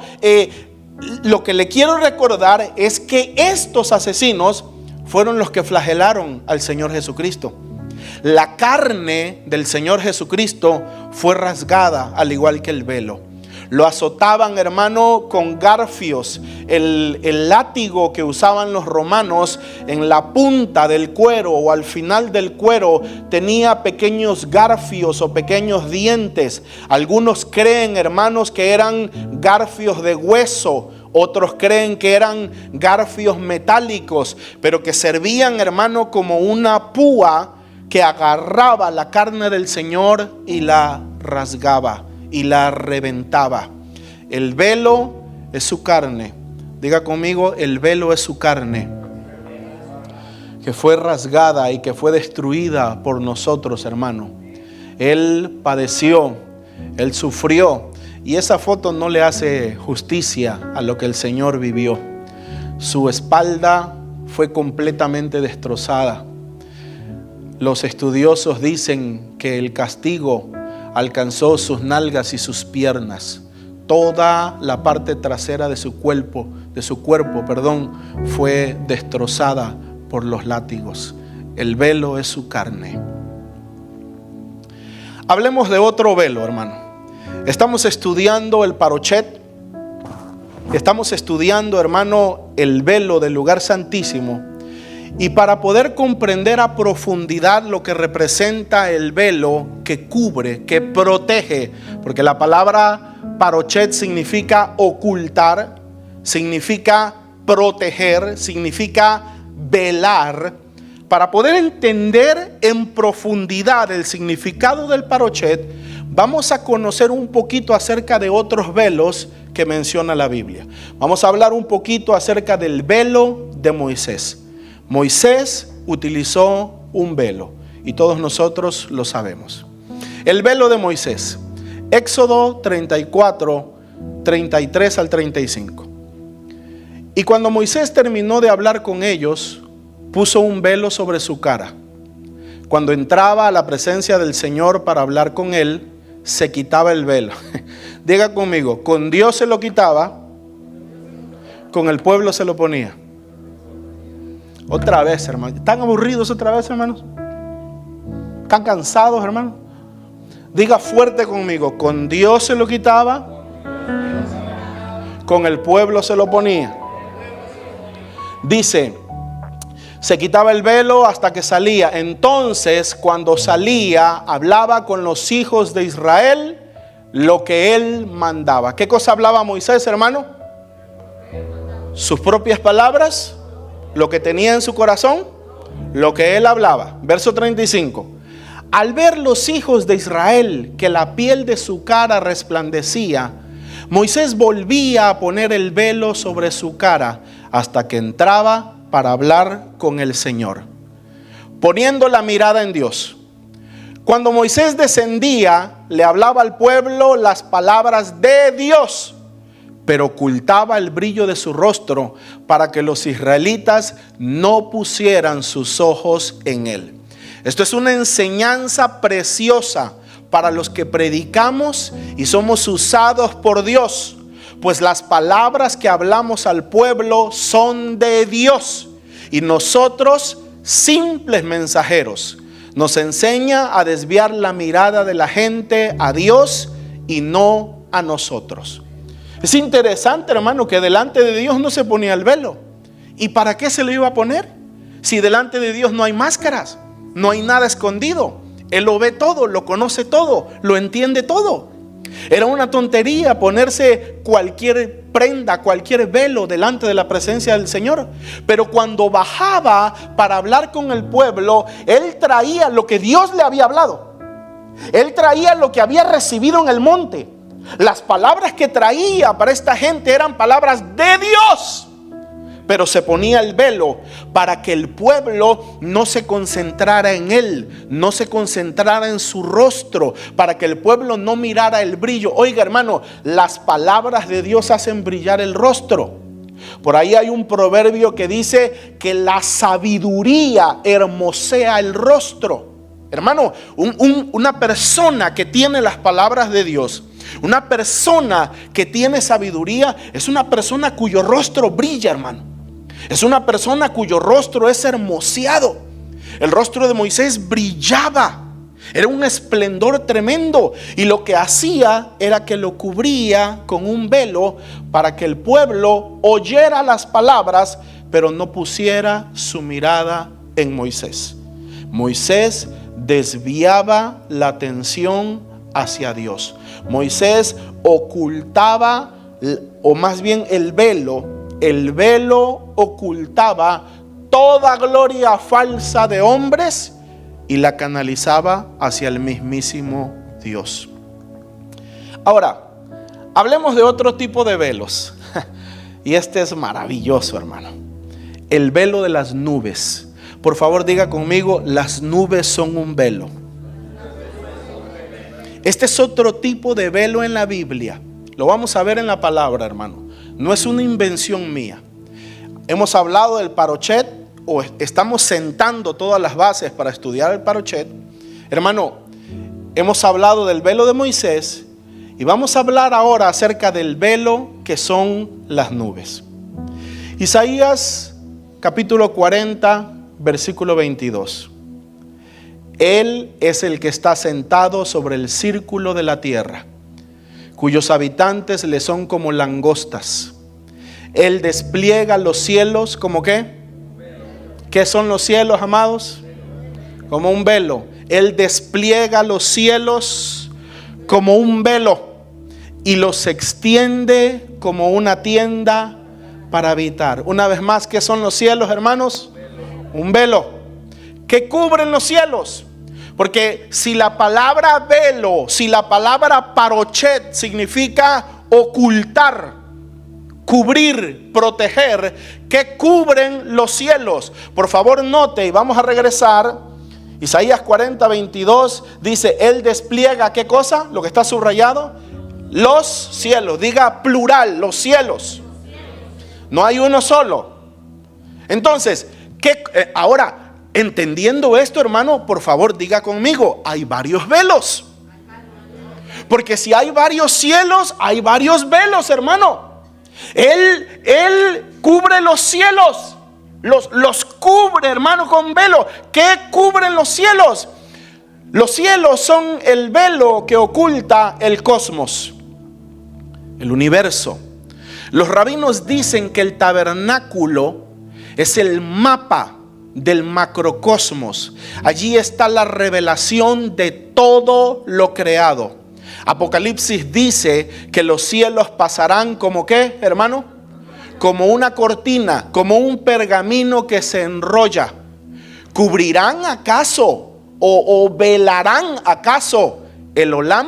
S1: lo que le quiero recordar es que estos asesinos fueron los que flagelaron al Señor Jesucristo. La carne del Señor Jesucristo fue rasgada al igual que el velo. Lo azotaban, hermano, con garfios. El látigo que usaban los romanos, en la punta del cuero o al final del cuero tenía pequeños garfios o pequeños dientes. Algunos creen, hermanos, que eran garfios de hueso. Otros creen que eran garfios metálicos, pero que servían, hermano, como una púa que agarraba la carne del Señor y la rasgaba y la reventaba. El velo es su carne. Diga conmigo, el velo es su carne, que fue rasgada y que fue destruida por nosotros, hermano. Él padeció, Él sufrió, y esa foto no le hace justicia a lo que el Señor vivió. Su espalda fue completamente destrozada. Los estudiosos dicen que el castigo alcanzó sus nalgas y sus piernas. Toda la parte trasera de su cuerpo, fue destrozada por los látigos. El velo es su carne. Hablemos de otro velo, hermano. Estamos estudiando el parochet. Estamos estudiando, hermano, el velo del lugar santísimo. Y para poder comprender a profundidad lo que representa el velo que cubre, que protege, porque la palabra parochet significa ocultar, significa proteger, significa velar. Para poder entender en profundidad el significado del parochet, vamos a conocer un poquito acerca de otros velos que menciona la Biblia. Vamos a hablar un poquito acerca del velo de Moisés. Moisés utilizó un velo y todos nosotros lo sabemos. El velo de Moisés, Éxodo 34, 33 al 35. Y cuando Moisés terminó de hablar con ellos, puso un velo sobre su cara. Cuando entraba a la presencia del Señor para hablar con él, se quitaba el velo. Diga conmigo, con Dios se lo quitaba, con el pueblo se lo ponía. Otra vez, hermano. ¿Están aburridos otra vez, hermanos? ¿Están cansados, hermanos? Diga fuerte conmigo, con Dios se lo quitaba, con el pueblo se lo ponía. Dice, se quitaba el velo hasta que salía. Entonces, cuando salía, hablaba con los hijos de Israel lo que él mandaba. ¿Qué cosa hablaba Moisés, hermano? Sus propias palabras, lo que tenía en su corazón, lo que él hablaba. Verso 35. Al ver los hijos de Israel que la piel de su cara resplandecía, Moisés volvía a poner el velo sobre su cara hasta que entraba para hablar con el Señor, poniendo la mirada en Dios. Cuando Moisés descendía, le hablaba al pueblo las palabras de Dios, pero ocultaba el brillo de su rostro para que los israelitas no pusieran sus ojos en él. Esto es una enseñanza preciosa para los que predicamos y somos usados por Dios, pues las palabras que hablamos al pueblo son de Dios y nosotros, simples mensajeros, nos enseña a desviar la mirada de la gente a Dios y no a nosotros. Es interesante, hermano, que delante de Dios no se ponía el velo. ¿Y para qué se lo iba a poner? Si delante de Dios no hay máscaras, no hay nada escondido. Él lo ve todo, lo conoce todo, lo entiende todo. Era una tontería ponerse cualquier prenda, cualquier velo delante de la presencia del Señor. Pero cuando bajaba para hablar con el pueblo, él traía lo que Dios le había hablado. Él traía lo que había recibido en el monte. Las palabras que traía para esta gente eran palabras de Dios. Pero se ponía el velo para que el pueblo no se concentrara en él, no se concentrara en su rostro, para que el pueblo no mirara el brillo. Oiga, hermano, las palabras de Dios hacen brillar el rostro. Por ahí hay un proverbio que dice que la sabiduría hermosea el rostro. Hermano, una persona que tiene las palabras de Dios, una persona que tiene sabiduría, es una persona cuyo rostro brilla, hermano. Es una persona cuyo rostro es hermoseado. El rostro de Moisés brillaba. Era un esplendor tremendo. Y lo que hacía era que lo cubría con un velo para que el pueblo oyera las palabras, pero no pusiera su mirada en Moisés. Moisés desviaba la atención hacia Dios. Moisés ocultaba, o más bien el velo ocultaba toda gloria falsa de hombres y la canalizaba hacia el mismísimo Dios. Ahora, hablemos de otro tipo de velos. Y este es maravilloso, hermano. El velo de las nubes. Por favor, diga conmigo, las nubes son un velo. Este es otro tipo de velo en la Biblia. Lo vamos a ver en la palabra, hermano. No es una invención mía. Hemos hablado del parochet, o estamos sentando todas las bases para estudiar el parochet. Hermano, hemos hablado del velo de Moisés y vamos a hablar ahora acerca del velo que son las nubes. Isaías capítulo 40, versículo 22. Él es el que está sentado sobre el círculo de la tierra, cuyos habitantes le son como langostas. Él despliega los cielos como ¿qué? ¿Qué son los cielos, amados? Como un velo. Él despliega los cielos como un velo y los extiende como una tienda para habitar. Una vez más, ¿qué son los cielos, hermanos? Un velo. ¿Qué cubren los cielos? Porque si la palabra velo, si la palabra parochet significa ocultar, cubrir, proteger, ¿qué cubren los cielos? Por favor, note, y vamos a regresar. Isaías 40:22 dice, Él despliega, ¿qué cosa? Lo que está subrayado, los cielos. Diga plural, los cielos. No hay uno solo. Entonces, ahora, entendiendo esto, hermano, por favor, diga conmigo, hay varios velos. Porque si hay varios cielos, hay varios velos, hermano. Él cubre los cielos. Los cubre, hermano, con velo. ¿Qué cubren los cielos? Los cielos son el velo que oculta el cosmos, el universo. Los rabinos dicen que el tabernáculo es el mapa del macrocosmos. Allí está la revelación de todo lo creado. Apocalipsis dice que los cielos pasarán como ¿qué, hermano? Como una cortina, como un pergamino que se enrolla. ¿Cubrirán acaso o velarán acaso el Olam,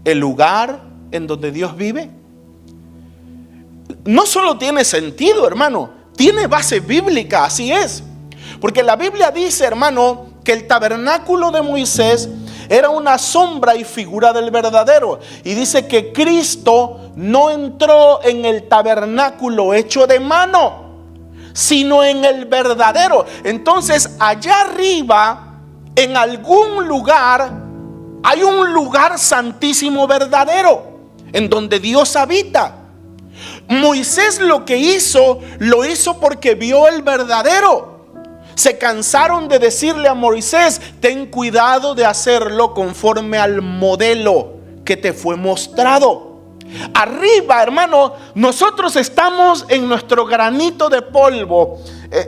S1: el lugar en donde Dios vive? No solo tiene sentido, hermano, tiene base bíblica, así es. Porque la Biblia dice, hermano, que el tabernáculo de Moisés era una sombra y figura del verdadero. Y dice que Cristo no entró en el tabernáculo hecho de mano, sino en el verdadero. Entonces, allá arriba, en algún lugar, hay un lugar santísimo verdadero, en donde Dios habita. Moisés lo que hizo, lo hizo porque vio el verdadero. Se cansaron de decirle a Moisés, ten cuidado de hacerlo conforme al modelo que te fue mostrado. Arriba, hermano, nosotros estamos en nuestro granito de polvo.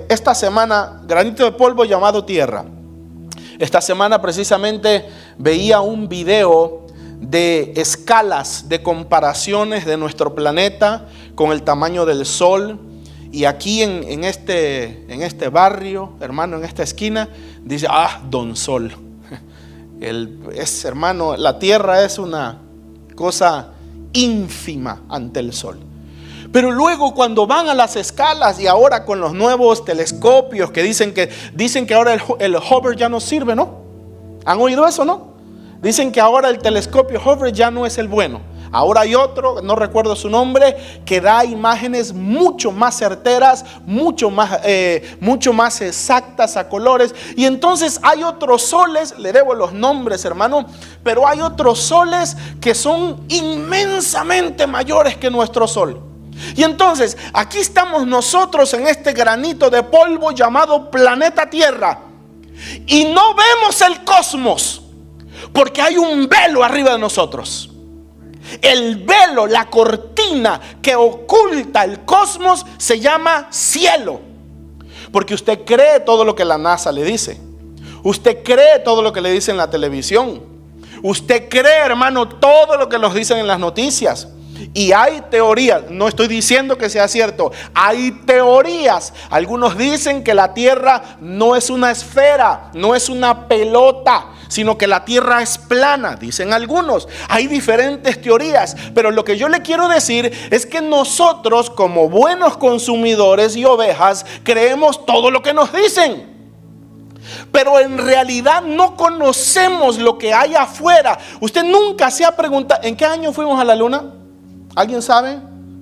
S1: Esta semana, granito de polvo llamado tierra. Esta semana precisamente veía un video de escalas, de comparaciones de nuestro planeta con el tamaño del sol. Y aquí en este barrio, hermano, en esta esquina, dice, Don Sol. Hermano, la tierra es una cosa ínfima ante el sol. Pero luego cuando van a las escalas y ahora con los nuevos telescopios que dicen que ahora el Hubble ya no sirve, ¿no? ¿Han oído eso, no? Dicen que ahora el telescopio Hubble ya no es el bueno. Ahora hay otro, no recuerdo su nombre, que da imágenes mucho más certeras, mucho más exactas a colores. Y entonces hay otros soles, le debo los nombres, hermano, pero hay otros soles que son inmensamente mayores que nuestro sol. Y entonces aquí estamos nosotros en este granito de polvo llamado planeta Tierra, y no vemos el cosmos porque hay un velo arriba de nosotros. El velo, la cortina que oculta el cosmos se llama cielo. Porque usted cree todo lo que la NASA le dice. Usted cree todo lo que le dicen en la televisión. Usted cree, hermano, todo lo que nos dicen en las noticias. Y hay teorías, no estoy diciendo que sea cierto, hay teorías. Algunos dicen que la tierra no es una esfera, no es una pelota, sino que la tierra es plana, dicen algunos. Hay diferentes teorías, pero lo que yo le quiero decir es que nosotros, como buenos consumidores y ovejas, creemos todo lo que nos dicen. Pero en realidad no conocemos lo que hay afuera. Usted nunca se ha preguntado, ¿en qué año fuimos a la luna? ¿Alguien sabe?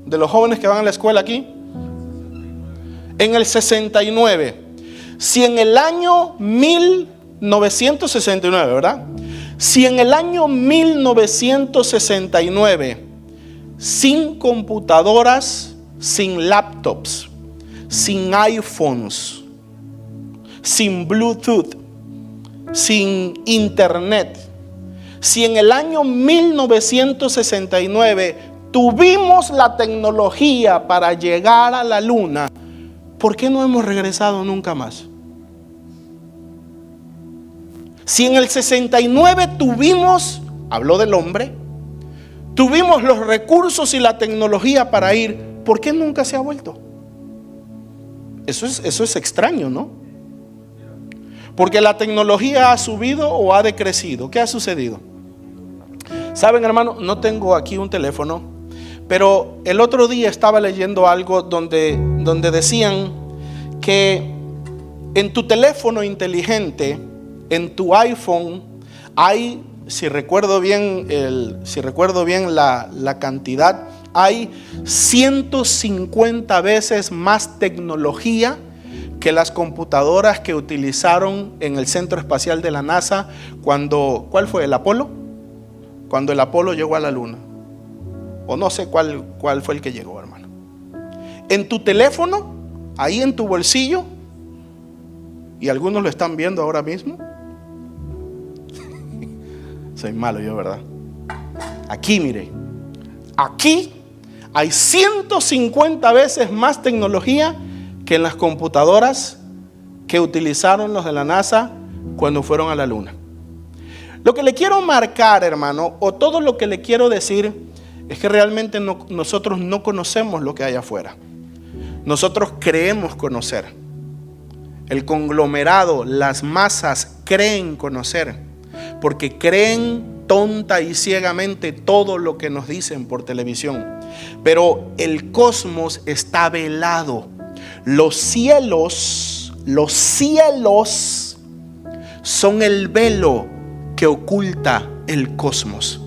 S1: De los jóvenes que van a la escuela aquí. En el 69. Si en el año 1969, ¿verdad? Si en el año 1969, sin computadoras, sin laptops, sin iPhones, sin Bluetooth, sin internet, si en el año 1969 tuvimos la tecnología para llegar a la luna, ¿por qué no hemos regresado nunca más? Si en el 69 tuvimos, habló del hombre, tuvimos los recursos y la tecnología para ir, ¿por qué nunca se ha vuelto? Eso es extraño, ¿no? Porque la tecnología ha subido o ha decrecido. ¿Qué ha sucedido? Saben, hermano, no tengo aquí un teléfono, pero el otro día estaba leyendo algo donde decían que en tu teléfono inteligente, en tu iPhone, hay, si recuerdo bien la cantidad, hay 150 veces más tecnología que las computadoras que utilizaron en el Centro Espacial de la NASA ¿cuál fue? ¿El Apolo? Cuando el Apolo llegó a la luna. O no sé cuál fue el que llegó, hermano. En tu teléfono, ahí en tu bolsillo, y algunos lo están viendo ahora mismo. Soy malo yo, ¿verdad? Aquí, mire. Aquí hay 150 veces más tecnología que en las computadoras que utilizaron los de la NASA cuando fueron a la luna. Lo que le quiero marcar, hermano, o todo lo que le quiero decir, es que realmente nosotros no conocemos lo que hay afuera. Nosotros creemos conocer. El conglomerado, las masas creen conocer, porque creen tonta y ciegamente todo lo que nos dicen por televisión. Pero el cosmos está velado. Los cielos son el velo que oculta el cosmos.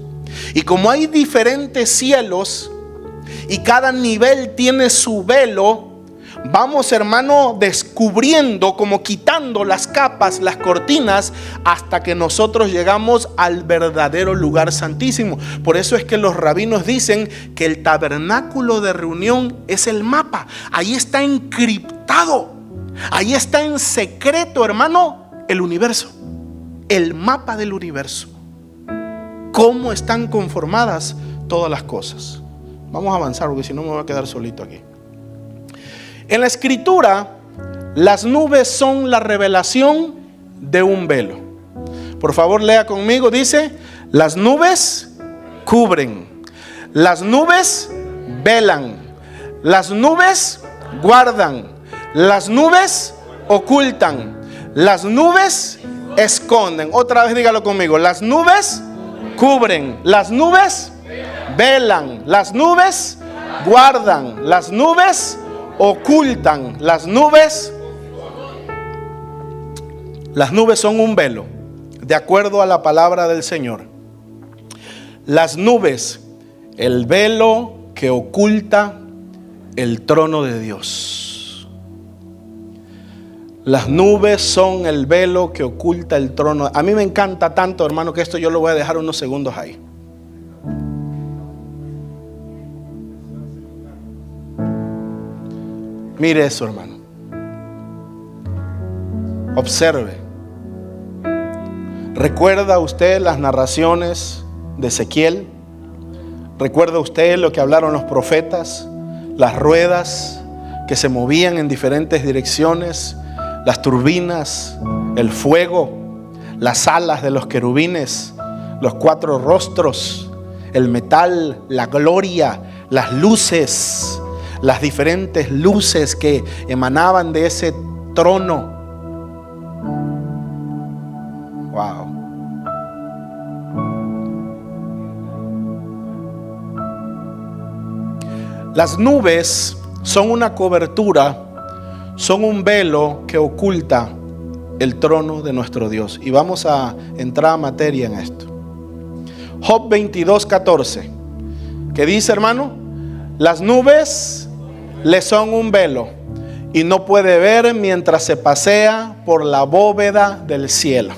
S1: Y como hay diferentes cielos y cada nivel tiene su velo, vamos, hermano, descubriendo, como quitando las capas, las cortinas, hasta que nosotros llegamos al verdadero lugar santísimo. Por eso es que los rabinos dicen que el tabernáculo de reunión es el mapa. Ahí está encriptado, ahí está en secreto, hermano, el universo, el mapa del universo. Cómo están conformadas todas las cosas. Vamos a avanzar, porque si no me voy a quedar solito aquí. En la escritura, las nubes son la revelación de un velo. Por favor, lea conmigo. Dice: las nubes cubren, las nubes velan, las nubes guardan, las nubes ocultan, las nubes esconden. Otra vez dígalo conmigo. Las nubes cubren, las nubes velan, las nubes guardan, las nubes ocultan, las nubes son un velo, de acuerdo a la palabra del Señor. Las nubes, el velo que oculta el trono de Dios. Las nubes son el velo que oculta el trono. A mí me encanta tanto, hermano, que esto yo lo voy a dejar unos segundos ahí. Mire eso, hermano. Observe. ¿Recuerda usted las narraciones de Ezequiel? ¿Recuerda usted lo que hablaron los profetas? Las ruedas que se movían en diferentes direcciones, las turbinas, el fuego, las alas de los querubines, los 4 rostros, el metal, la gloria, las luces, las diferentes luces que emanaban de ese trono. Wow. Las nubes son una cobertura, son un velo que oculta el trono de nuestro Dios. Y vamos a entrar a materia en esto. Job 22:14, que dice, hermano: las nubes le son un velo y no puede ver mientras se pasea por la bóveda del cielo.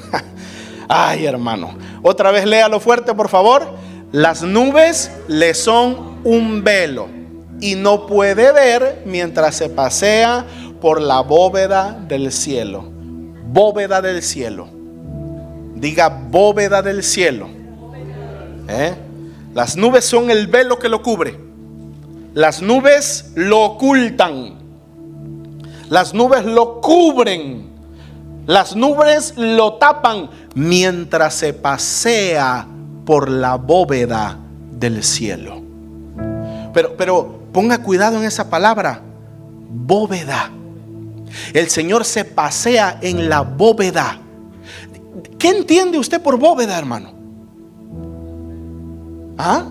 S1: Ay, hermano, otra vez léalo fuerte, por favor. Las nubes le son un velo y no puede ver mientras se pasea por la bóveda del cielo. Bóveda del cielo. Diga: bóveda del cielo. Las nubes son el velo que lo cubre. Las nubes lo ocultan. Las nubes lo cubren. Las nubes lo tapan mientras se pasea por la bóveda del cielo. Pero ponga cuidado en esa palabra, bóveda. El Señor se pasea en la bóveda. ¿Qué entiende usted por bóveda, hermano? ¿Ah?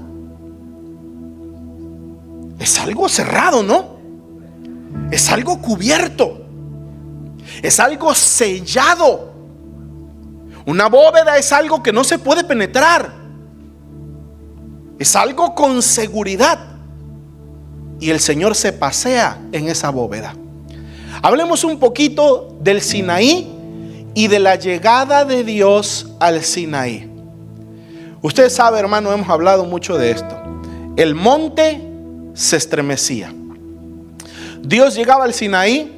S1: Es algo cerrado, ¿no? Es algo cubierto. Es algo sellado. Una bóveda es algo que no se puede penetrar. Es algo con seguridad. Y el Señor se pasea en esa bóveda. Hablemos un poquito del Sinaí y de la llegada de Dios al Sinaí. Usted sabe, hermano, hemos hablado mucho de esto. El monte se estremecía. Dios llegaba al Sinaí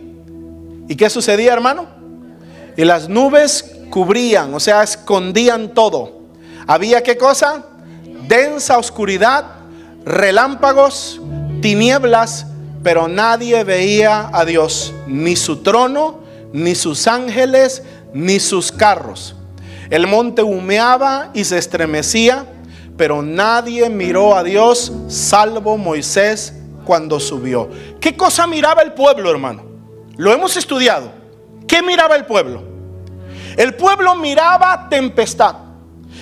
S1: y ¿qué sucedía, hermano? Y las nubes cubrían, o sea, escondían todo. Había ¿qué cosa? Densa oscuridad, relámpagos, tinieblas, pero nadie veía a Dios, ni su trono, ni sus ángeles, ni sus carros. El monte humeaba y se estremecía, pero nadie miró a Dios salvo Moisés cuando subió. ¿Qué cosa miraba el pueblo, hermano? Lo hemos estudiado. ¿Qué miraba el pueblo? El pueblo miraba tempestad.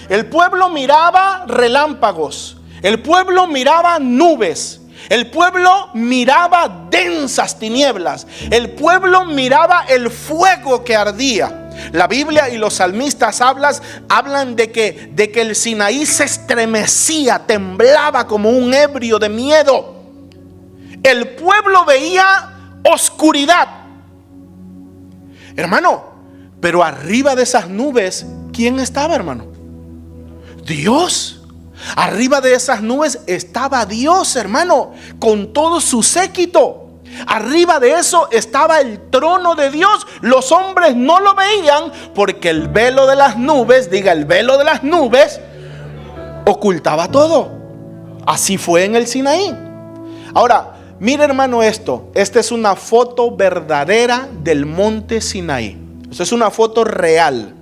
S1: El pueblo miraba relámpagos. El pueblo miraba nubes. El pueblo miraba densas tinieblas. El pueblo miraba el fuego que ardía. La Biblia y los salmistas hablan de que el Sinaí se estremecía, temblaba como un ebrio de miedo. El pueblo veía oscuridad. Hermano, pero arriba de esas nubes, ¿quién estaba, hermano? Dios. Arriba de esas nubes estaba Dios, hermano, con todo su séquito. Arriba de eso estaba el trono de Dios. Los hombres no lo veían porque el velo de las nubes, el velo de las nubes ocultaba todo. Así fue en el Sinaí. Ahora, mire, hermano, esto. Esta es una foto verdadera del monte Sinaí. Esta es una foto real.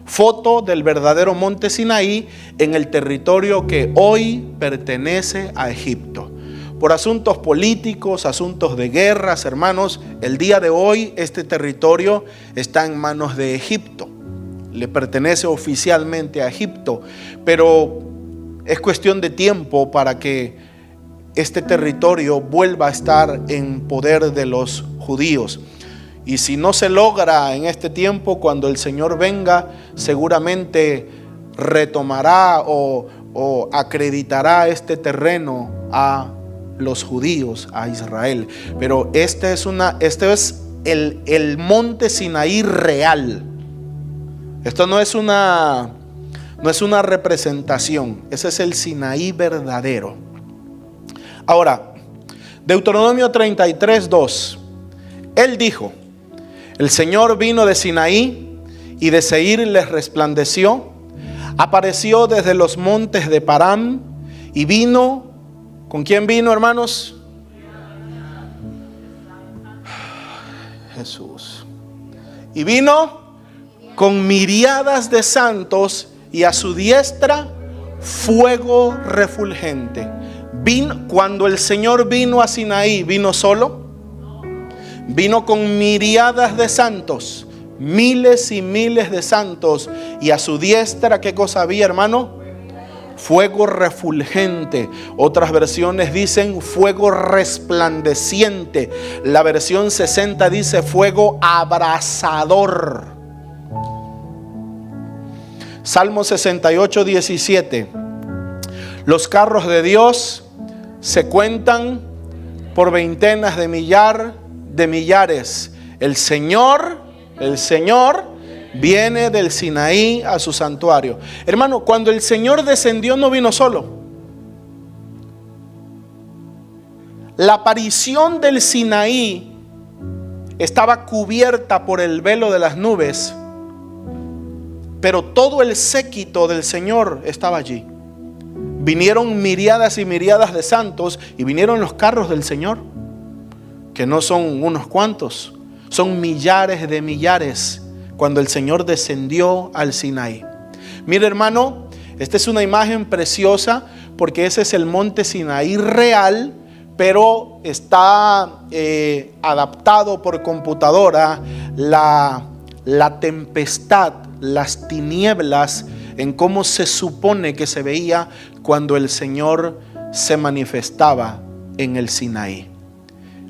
S1: Foto del verdadero monte Sinaí en el territorio que hoy pertenece a Egipto. Por asuntos políticos, asuntos de guerras, hermanos, el día de hoy este territorio está en manos de Egipto. Le pertenece oficialmente a Egipto, pero es cuestión de tiempo para que este territorio vuelva a estar en poder de los judíos. Y si no se logra en este tiempo, cuando el Señor venga, seguramente retomará o acreditará este terreno a los judíos, a Israel. Pero este es el monte Sinaí real. Esto no es una representación. Ese es el Sinaí verdadero. Ahora, Deuteronomio 33:2. Él dijo: el Señor vino de Sinaí y de Seir les resplandeció. Apareció desde los montes de Parán y vino. ¿Con quién vino, hermanos? Jesús. Y vino con miriadas de santos y a su diestra fuego refulgente. Cuando el Señor vino a Sinaí, ¿vino solo? Vino con miriadas de santos, miles y miles de santos, y a su diestra, ¿qué cosa había, hermano? Fuego refulgente. Otras versiones dicen fuego resplandeciente. La versión 60 dice fuego abrasador. Salmo 68:17. Los carros de Dios se cuentan por veintenas de millares. El Señor viene del Sinaí a su santuario. Hermano, cuando el Señor descendió no vino solo. La aparición del Sinaí estaba cubierta por el velo de las nubes, pero todo el séquito del Señor estaba allí. vinieron miríadas y miríadas de santos y vinieron los carros del Señor, que no son unos cuantos, son millares de millares, cuando el Señor descendió al Sinaí. Mire, hermano, esta es una imagen preciosa porque ese es el monte Sinaí real, pero está adaptado por computadora la tempestad, las tinieblas, en cómo se supone que se veía cuando el Señor se manifestaba en el Sinaí.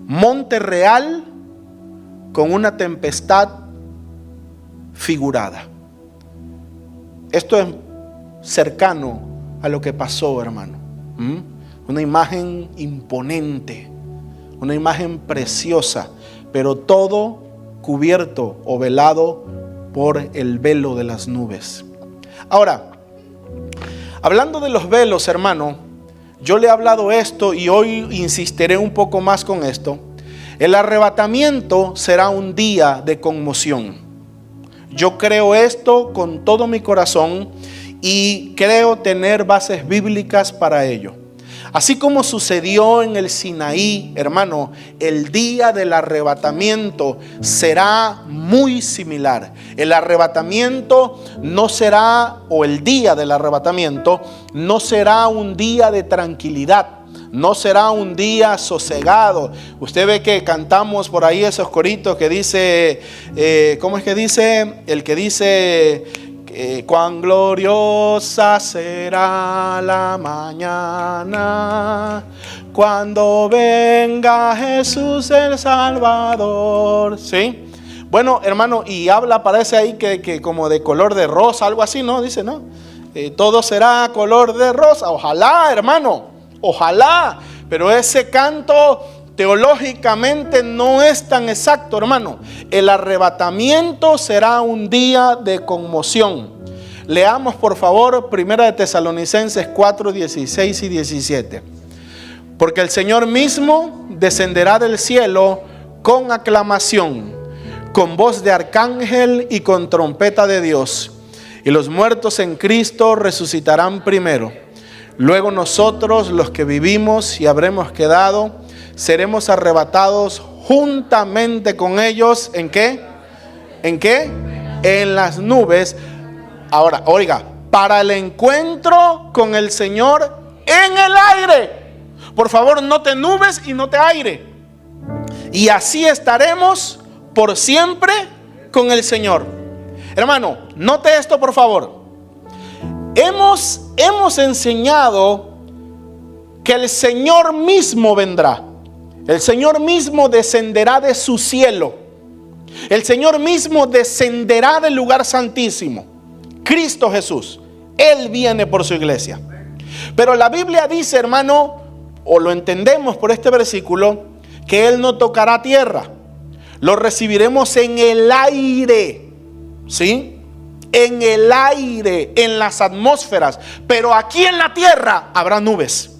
S1: Monte real con una tempestad figurada. Esto es cercano a lo que pasó, hermano. Una imagen imponente, una imagen preciosa, pero todo cubierto o velado por el velo de las nubes. Ahora, hablando de los velos, hermano, yo le he hablado esto y hoy insistiré un poco más con esto. El arrebatamiento será un día de conmoción. Yo creo esto con todo mi corazón y creo tener bases bíblicas para ello. Así como sucedió en el Sinaí, hermano, el día del arrebatamiento será muy similar. El arrebatamiento no será, o el día del arrebatamiento, no será un día de tranquilidad. No será un día sosegado. Usted ve que cantamos por ahí esos coritos que dice, ¿cómo es que dice? El que dice, cuán gloriosa será la mañana cuando venga Jesús el Salvador. ¿Sí? Bueno, hermano, y habla, parece ahí que como de color de rosa, algo así, ¿no? Dice, ¿no? Todo será color de rosa. Ojalá, hermano. Ojalá, pero ese canto teológicamente no es tan exacto, hermano. El arrebatamiento será un día de conmoción. Leamos por favor 1 de Tesalonicenses 4, 16 y 17. Porque el Señor mismo descenderá del cielo con aclamación, con voz de arcángel y con trompeta de Dios. Y los muertos en Cristo resucitarán primero. Luego nosotros, los que vivimos y habremos quedado, seremos arrebatados juntamente con ellos. ¿En qué? ¿En qué? En las nubes. Ahora, oiga, para el encuentro con el Señor en el aire. Por favor, no te nubes y no te aire. Y así estaremos por siempre con el Señor. Hermano, note esto por favor. Hemos enseñado que el Señor mismo vendrá. El Señor mismo descenderá de su cielo. El Señor mismo descenderá del lugar santísimo. Cristo Jesús. Él viene por su iglesia. Pero la Biblia dice, hermano, o lo entendemos por este versículo, que Él no tocará tierra. Lo recibiremos en el aire. ¿Sí? En el aire, en las atmósferas, pero aquí en la tierra habrá nubes.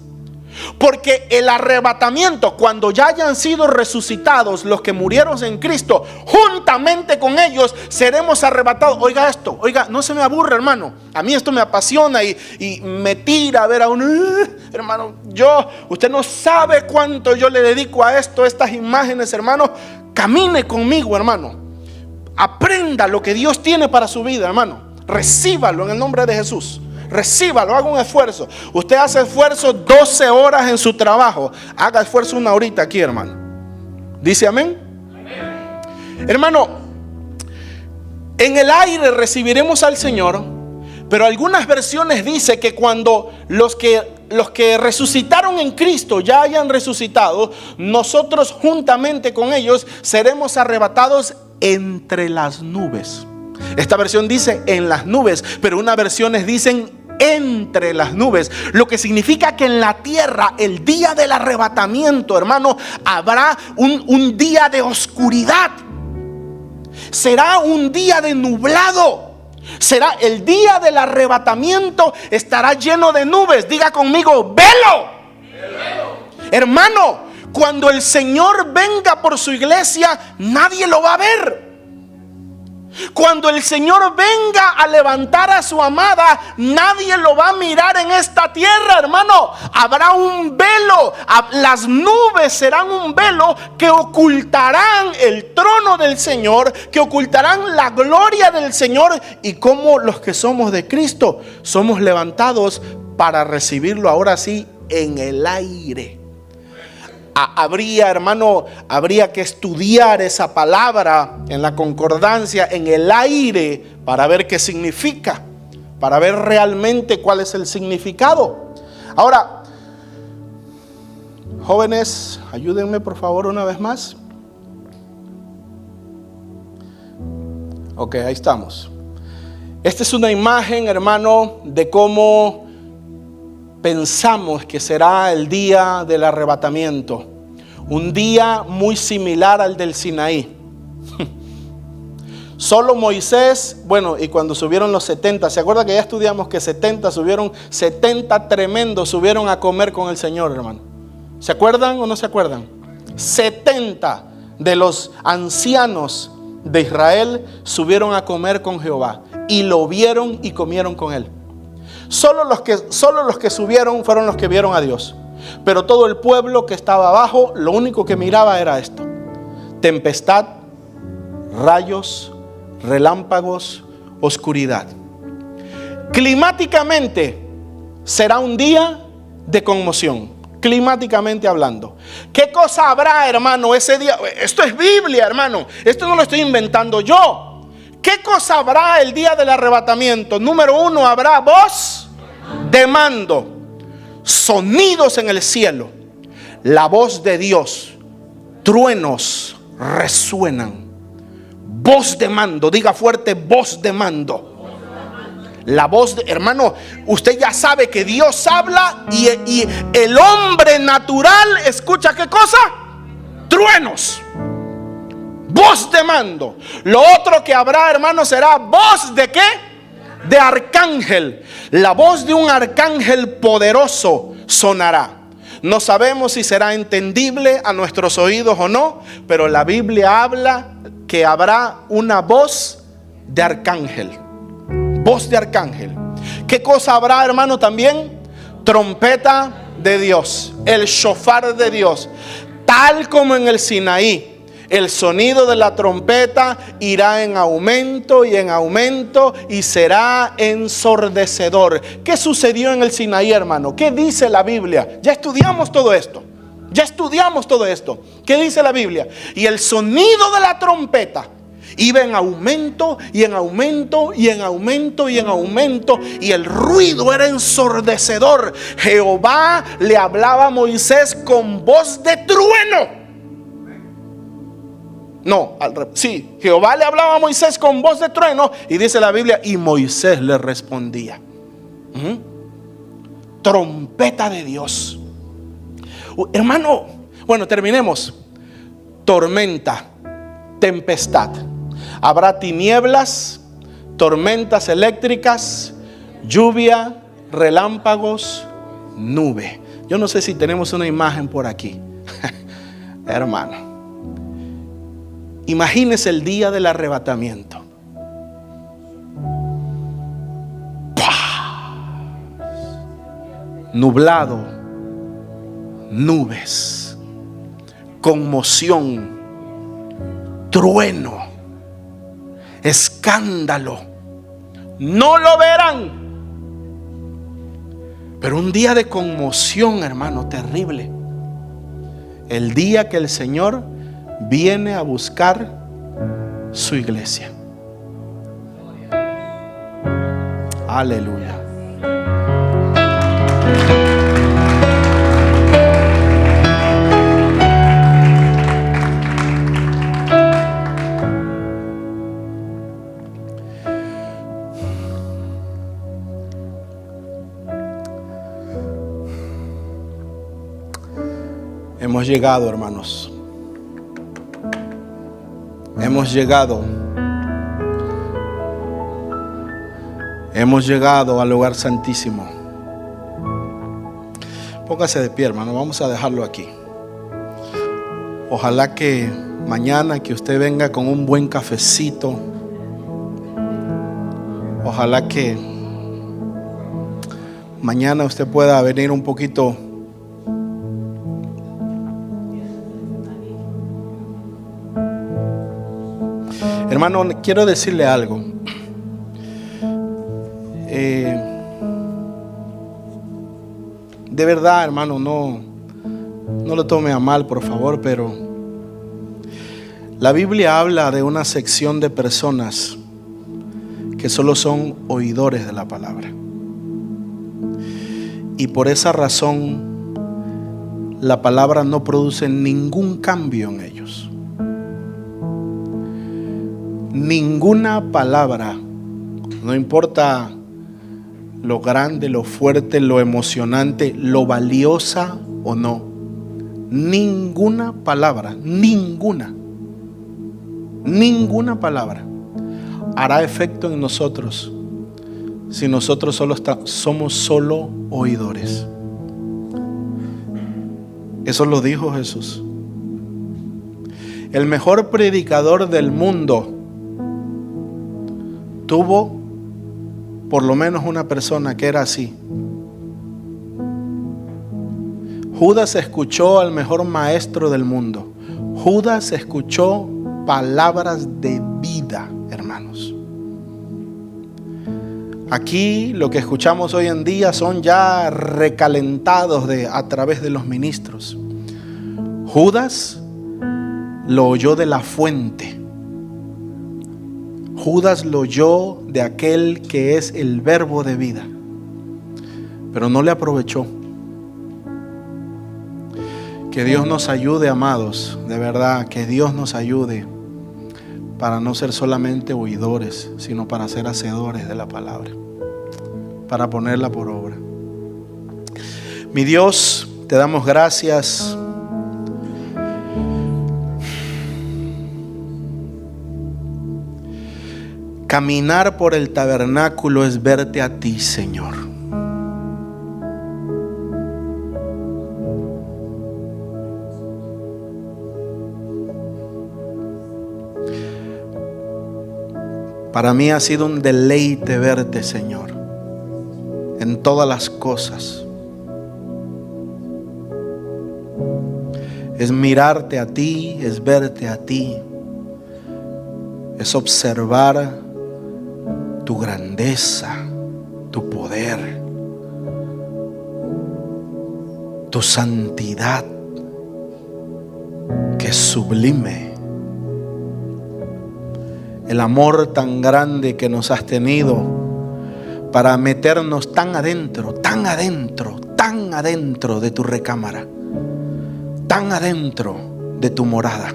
S1: Porque el arrebatamiento, cuando ya hayan sido resucitados los que murieron en Cristo, juntamente con ellos seremos arrebatados. Oiga esto, oiga, no se me aburre, hermano. A mí esto me apasiona y me tira a ver a un hermano. Usted no sabe cuánto yo le dedico a esto, estas imágenes, hermano. Camine conmigo, hermano. Aprenda lo que Dios tiene para su vida, hermano. Recíbalo en el nombre de Jesús. Recíbalo, haga un esfuerzo. Usted hace esfuerzo 12 horas en su trabajo. Haga esfuerzo una horita aquí, hermano. ¿Dice amén? Amén. Hermano, en el aire recibiremos al Señor. Pero algunas versiones dicen que cuando los que resucitaron en Cristo ya hayan resucitado, nosotros juntamente con ellos seremos arrebatados entre las nubes. Esta versión dice en las nubes, pero unas versiones dicen entre las nubes, lo que significa que en la tierra el día del arrebatamiento, hermano, habrá un día de oscuridad. Será un día de nublado. Será el día del arrebatamiento, estará lleno de nubes. Diga conmigo, velo. Hermano, cuando el Señor venga por su iglesia, nadie lo va a ver. Cuando el Señor venga a levantar a su amada, nadie lo va a mirar en esta tierra, hermano. Habrá un velo, las nubes serán un velo que ocultarán el trono del Señor, que ocultarán la gloria del Señor. Y como los que somos de Cristo, somos levantados para recibirlo ahora sí en el aire. Habría que estudiar esa palabra en la concordancia, en el aire, para ver qué significa, para ver realmente cuál es el significado. Ahora, jóvenes, ayúdenme por favor una vez más. Ok, ahí estamos. Esta es una imagen, hermano, de cómo pensamos que será el día del arrebatamiento. Un día muy similar al del Sinaí. Solo Moisés, bueno, y cuando subieron los 70, ¿se acuerda que ya estudiamos que 70 tremendos subieron a comer con el Señor, hermano? ¿Se acuerdan o no se acuerdan? 70 de los ancianos de Israel subieron a comer con Jehová y lo vieron y comieron con él. Solo los que subieron fueron los que vieron a Dios. Pero todo el pueblo que estaba abajo, lo único que miraba era esto: tempestad, rayos, relámpagos, oscuridad. Climáticamente será un día de conmoción, climáticamente hablando. ¿Qué cosa habrá, hermano, ese día? Esto es Biblia, hermano. Esto no lo estoy inventando yo. ¿Qué cosa habrá el día del arrebatamiento? Número 1, habrá voz de mando, sonidos en el cielo, la voz de Dios, truenos resuenan, voz de mando, diga fuerte, voz de mando. La voz de, hermano, usted ya sabe que Dios habla y el hombre natural escucha ¿qué cosa? Truenos. Voz de mando. Lo otro que habrá, hermano, será voz de ¿qué? De arcángel. La voz de un arcángel poderoso sonará. No sabemos si será entendible a nuestros oídos o no, pero la Biblia habla que habrá una voz de arcángel. Voz de arcángel. ¿Qué cosa habrá, hermano, también? Trompeta de Dios, el shofar de Dios. Tal como en el Sinaí, el sonido de la trompeta irá en aumento y será ensordecedor. ¿Qué sucedió en el Sinaí, hermano? ¿Qué dice la Biblia? Ya estudiamos todo esto. ¿Qué dice la Biblia? Y el sonido de la trompeta iba en aumento y en aumento y en aumento y en aumento, y el ruido era ensordecedor. Jehová le hablaba a Moisés con voz de trueno. Jehová le hablaba a Moisés con voz de trueno, y dice la Biblia, y Moisés le respondía. Trompeta de Dios. Hermano, bueno, terminemos. Tormenta, tempestad. Habrá tinieblas, tormentas eléctricas, lluvia, relámpagos, nube. Yo no sé si tenemos una imagen por aquí. Hermano, imagínese el día del arrebatamiento. Nublado, nubes, conmoción, trueno, escándalo. No lo verán, pero un día de conmoción, hermano, terrible. El día que el Señor viene a buscar su iglesia. Aleluya. Hemos llegado, hermanos. Hemos llegado al lugar santísimo. Póngase de pie, hermano. Vamos a dejarlo aquí. Ojalá que mañana que usted venga con un buen cafecito, Ojalá que mañana usted pueda venir un poquito hermano. Quiero decirle algo. De verdad, hermano, no lo tome a mal, por favor, pero la Biblia habla de una sección de personas que solo son oidores de la palabra. Y por esa razón, la palabra no produce ningún cambio en ellos. Ninguna palabra, no importa lo grande, lo fuerte, lo emocionante, lo valiosa o no, ninguna palabra, ninguna palabra hará efecto en nosotros si nosotros somos solo oidores. Eso lo dijo Jesús. El mejor predicador del mundo tuvo por lo menos una persona que era así. Judas escuchó al mejor maestro del mundo. Judas escuchó palabras de vida, hermanos. Aquí lo que escuchamos hoy en día son ya recalentados a través de los ministros. Judas lo oyó de la fuente. Judas lo oyó de aquel que es el verbo de vida, pero no le aprovechó. Que Dios nos ayude, amados, de verdad, que Dios nos ayude para no ser solamente oidores, sino para ser hacedores de la palabra, para ponerla por obra. Mi Dios, te damos gracias. Caminar por el tabernáculo es verte a ti, Señor. Para mí ha sido un deleite verte, Señor, en todas las cosas. Es mirarte a ti, es verte a ti, es observar tu grandeza, tu poder, tu santidad, que es sublime. El amor tan grande que nos has tenido para meternos tan adentro, tan adentro, tan adentro de tu recámara, tan adentro de tu morada,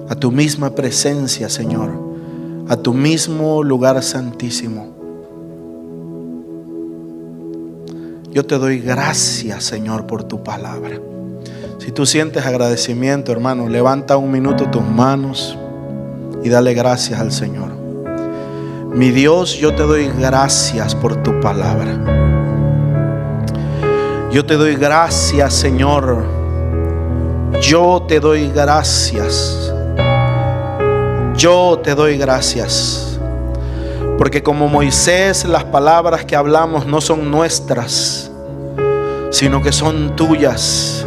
S1: a tu misma presencia, Señor, a tu mismo lugar santísimo. Yo te doy gracias, Señor, por tu palabra. Si tú sientes agradecimiento, hermano, levanta un minuto tus manos y dale gracias al Señor. Mi Dios, yo te doy gracias por tu palabra. Yo te doy gracias, Señor. Yo te doy gracias. Yo te doy gracias. Porque como Moisés, las palabras que hablamos no son nuestras, sino que son tuyas.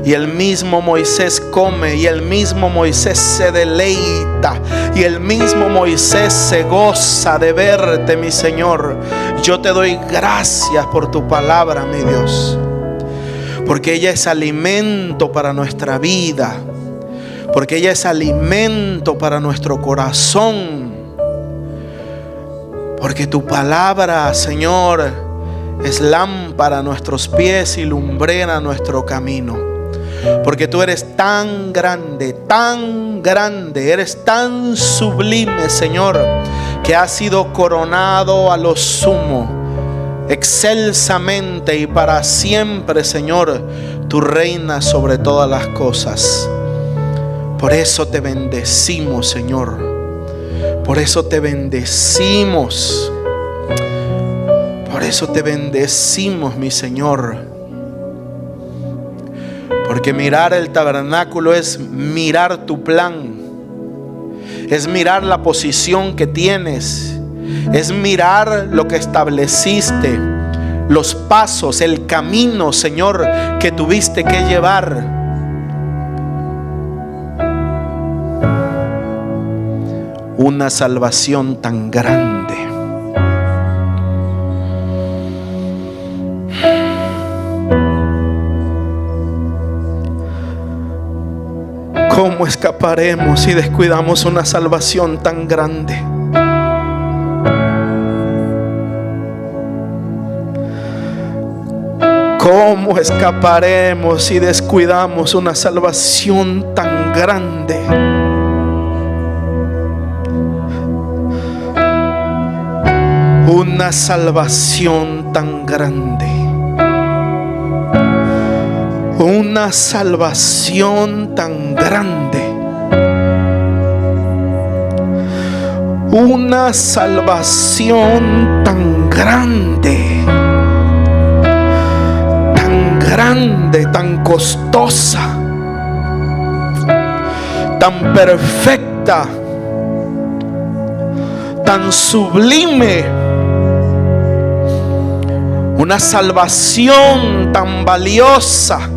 S1: Y el mismo Moisés come, y el mismo Moisés se deleita, y el mismo Moisés se goza de verte, mi Señor. Yo te doy gracias por tu palabra, mi Dios, porque ella es alimento para nuestra vida, porque ella es alimento para nuestro corazón, porque tu palabra, Señor, es lámpara a nuestros pies y lumbrera a nuestro camino. Porque tú eres tan grande, eres tan sublime, Señor, que has sido coronado a lo sumo, excelsamente y para siempre, Señor. Tú reinas sobre todas las cosas. Por eso te bendecimos, Señor. Por eso te bendecimos. Por eso te bendecimos, mi Señor. Porque mirar el tabernáculo es mirar tu plan, es mirar la posición que tienes, es mirar lo que estableciste, los pasos, el camino, Señor, que tuviste que llevar. Una salvación tan grande. ¿Cómo escaparemos si descuidamos una salvación tan grande? ¿Cómo escaparemos si descuidamos una salvación tan grande? Una salvación tan grande. Una salvación tan grande. Una salvación tan grande. Tan grande, tan costosa. Tan perfecta. Tan sublime. Una salvación tan valiosa.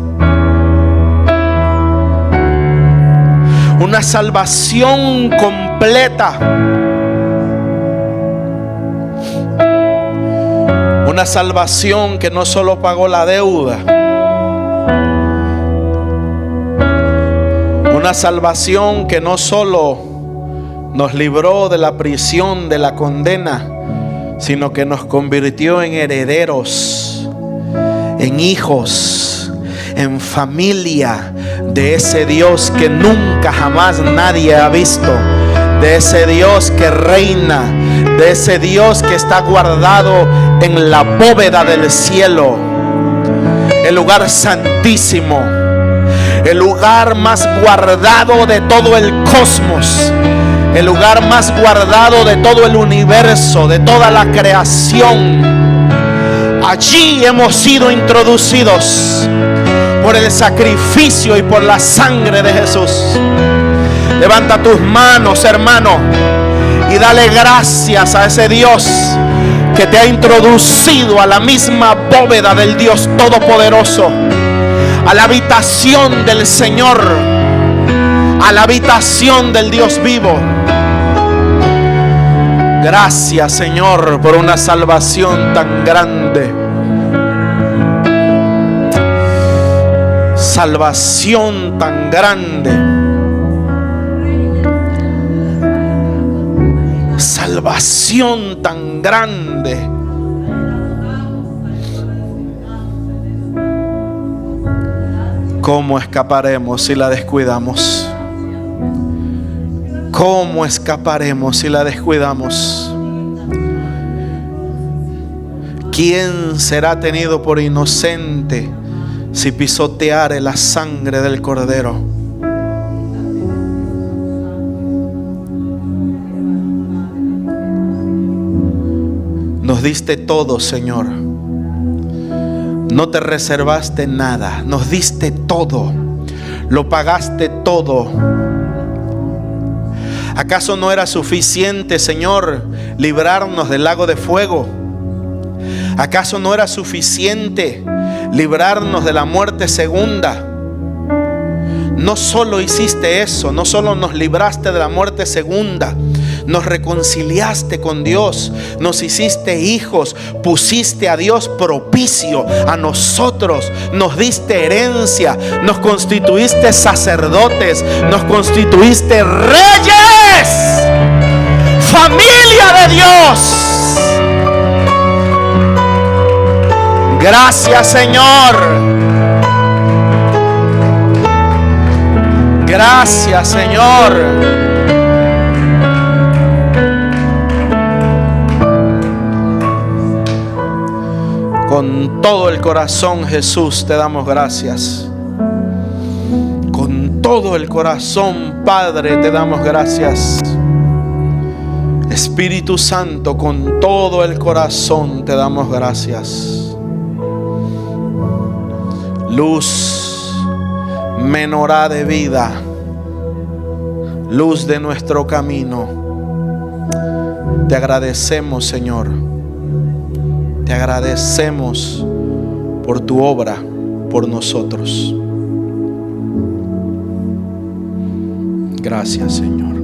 S1: Una salvación completa. Una salvación que no solo pagó la deuda. Una salvación que no solo nos libró de la prisión, de la condena, sino que nos convirtió en herederos, en hijos, en familia de ese Dios que nunca jamás nadie ha visto, de ese Dios que reina, de ese Dios que está guardado en la bóveda del cielo, el lugar santísimo, el lugar más guardado de todo el cosmos, el lugar más guardado de todo el universo, de toda la creación. Allí hemos sido introducidos por el sacrificio y por la sangre de Jesús. Levanta tus manos, hermano, y dale gracias a ese Dios que te ha introducido a la misma bóveda del Dios Todopoderoso, a la habitación del Señor, a la habitación del Dios vivo. Gracias, Señor, por una salvación tan grande. Salvación tan grande. Salvación tan grande. ¿Cómo escaparemos si la descuidamos? ¿Cómo escaparemos si la descuidamos? ¿Quién será tenido por inocente si pisoteare la sangre del Cordero? Nos diste todo, Señor. No te reservaste nada. Nos diste todo. Lo pagaste todo. ¿Acaso no era suficiente, Señor, librarnos del lago de fuego? ¿Acaso no era suficiente librarnos de la muerte segunda? No solo hiciste eso, no solo nos libraste de la muerte segunda, nos reconciliaste con Dios, nos hiciste hijos, pusiste a Dios propicio a nosotros, nos diste herencia, nos constituiste sacerdotes, nos constituiste reyes, familia de Dios. Gracias, Señor. Gracias, Señor. Con todo el corazón, Jesús, te damos gracias. Con todo el corazón, Padre, te damos gracias. Espíritu Santo, con todo el corazón te damos gracias. Luz, menorá de vida, luz de nuestro camino. Te agradecemos, Señor. Te agradecemos por tu obra, por nosotros. Gracias, Señor.